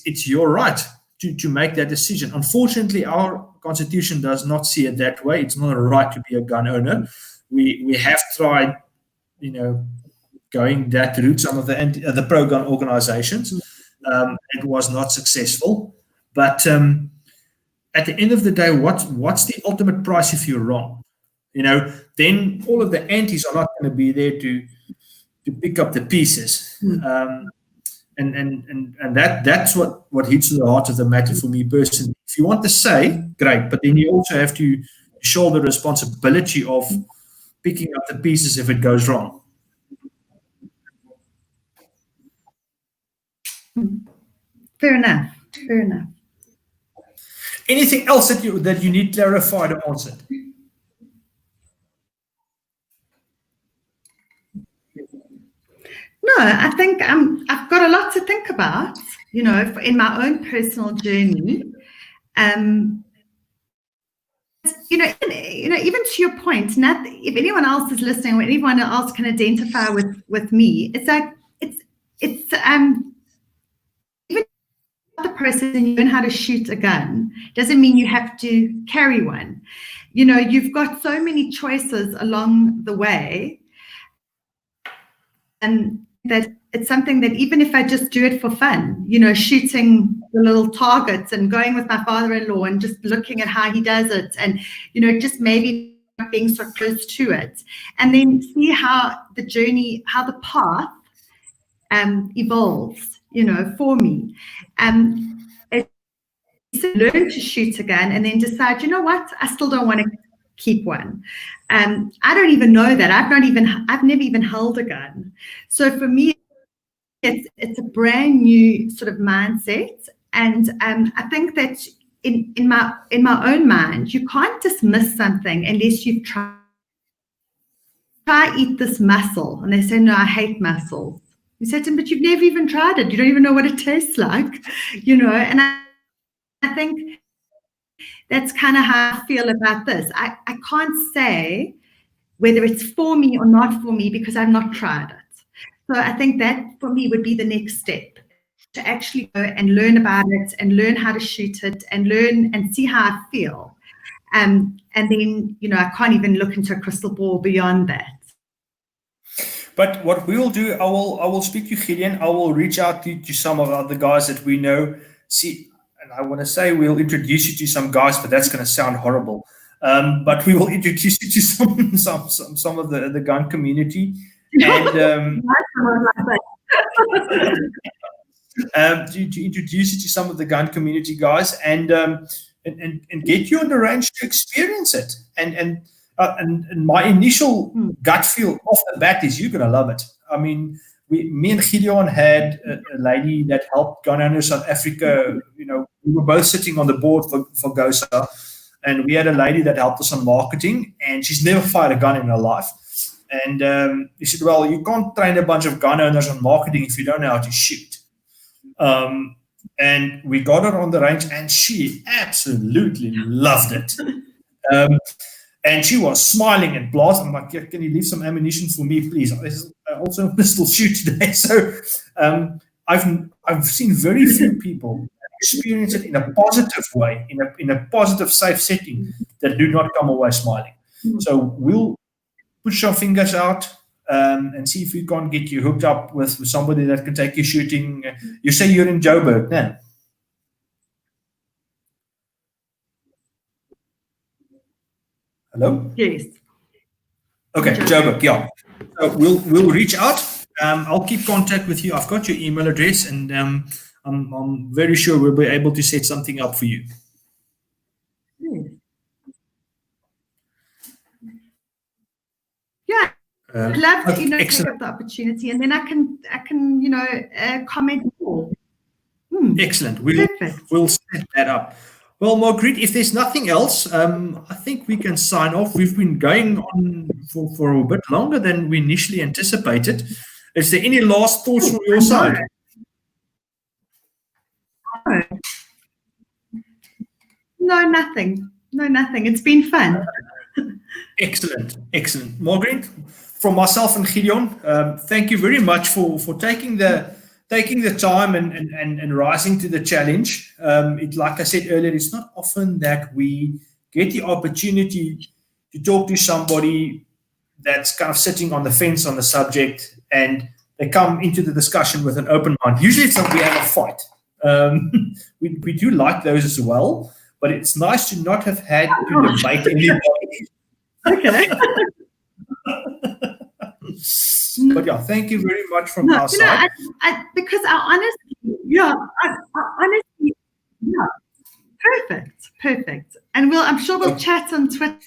it's your right to make that decision. Unfortunately, our constitution does not see it that way. It's not a right to be a gun owner. We have tried, going that route. Some of the pro-gun organizations. It was not successful. But at the end of the day, what's the ultimate price if you're wrong? Then all of the antis are not going to be there to pick up the pieces. And that's what hits the heart of the matter for me personally. If you want to say, great, but then you also have to shoulder the responsibility of picking up the pieces if it goes wrong. Fair enough. Anything else that you need clarified or answered? No, I think I've got a lot to think about, in my own personal journey. Even to your point, if anyone else is listening or anyone else can identify with me, it's like it's even the process and you learn how to shoot a gun doesn't mean you have to carry one. You've got so many choices along the way, and that it's something that even if I just do it for fun, shooting the little targets and going with my father-in-law and just looking at how he does it, and just maybe not being so close to it, and then see how the journey, how the path evolves, for me. Learn to shoot again and then decide, what, I still don't want to keep one. I don't even know that. I've never even held a gun. So for me, it's a brand new sort of mindset. And I think that in my own mind, you can't dismiss something unless you've tried. Try eat this mussel. And they say, no, I hate mussels. You say to them, but you've never even tried it. You don't even know what it tastes like, and I think that's kind of how I feel about this. I can't say whether it's for me or not for me because I've not tried it. So I think that for me would be the next step, to actually go and learn about it and learn how to shoot it and learn and see how I feel. And then, I can't even look into a crystal ball beyond that. But what we will do, I will speak to Gideon. I will reach out to some of the other guys that we know. See, and I want to say we'll introduce you to some guys, but that's going to sound horrible. But we will introduce you to some of the gun community, and to introduce you to some of the gun community guys, and get you on the range to experience it. And my initial gut feel off the bat is you're going to love it. I mean, me and Gideon had a lady that helped gun owners South Africa. We were both sitting on the board for GOSA, and we had a lady that helped us on marketing, and she's never fired a gun in her life. And he said, well, you can't train a bunch of gun owners on marketing if you don't know how to shoot. And we got her on the range, and she absolutely loved it. And she was smiling and blasting. I'm like, can you leave some ammunition for me, please? I also want to still shoot today. So I've seen very few people experience it in a positive way, in a positive, safe setting, that do not come away smiling. So we'll push our fingers out and see if we can't get you hooked up with somebody that can take you shooting. You say you're in Joubert now? Hello? Yes. Okay, Joubert, yeah. So we'll reach out. I'll keep contact with you. I've got your email address, and I'm very sure we'll be able to set something up for you. Yeah, I'd love to take excellent. up the opportunity, and then I can comment more. Excellent. We'll set that up. Well, Marguerite, if there's nothing else, I think we can sign off. We've been going on for a bit longer than we initially anticipated. Is there any last thoughts from your side? No, nothing. It's been fun. Excellent. Marguerite, from myself and Gideon, thank you very much for taking the time and rising to the challenge. Like I said earlier, it's not often that we get the opportunity to talk to somebody that's kind of sitting on the fence on the subject, and they come into the discussion with an open mind. Usually it's like we have a fight. We do like those as well, but it's nice to not have had to debate anybody. Okay. But yeah, thank you very much from our side. Because honestly, perfect. And I'm sure we'll chat on Twitter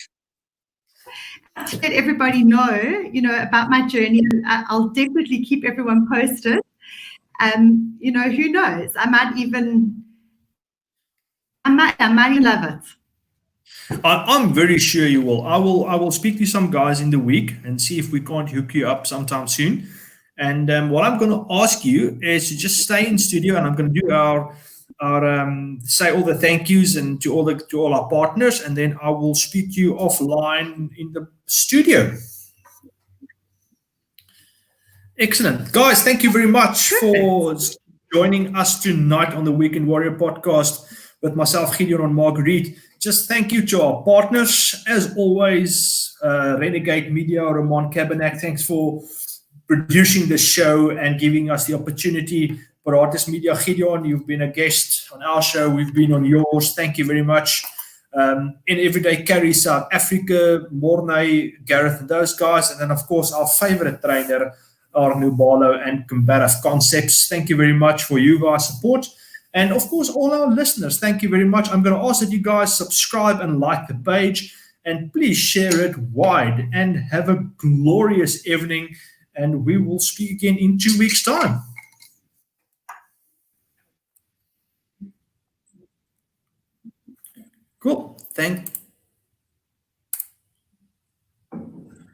to let everybody know, about my journey. I'll definitely keep everyone posted. Who knows? I might even love it. I'm very sure you will. I will speak to some guys in the week and see if we can't hook you up sometime soon. And what I'm going to ask you is to just stay in studio, and I'm going to do our say all the thank yous and to all our partners, and then I will speak to you offline in the studio. Excellent, guys. Thank you very much for joining us tonight on the Weekend Warrior podcast with myself, Gideon, and Marguerite. Just thank you to our partners, as always, Renegade Media, Ramon Cabernac. Thanks for producing the show and giving us the opportunity. Paratus Media, Gideon, you've been a guest on our show. We've been on yours. Thank you very much. In Everyday Carry South Africa, Mornay, Gareth, and those guys. And then, of course, our favorite trainer, our Nubalo and Combative Concepts. Thank you very much for you guys' support. And, of course, all our listeners, thank you very much. I'm going to ask that you guys subscribe and like the page. And please share it wide. And have a glorious evening. And we will speak again in 2 weeks' time. Cool. Thank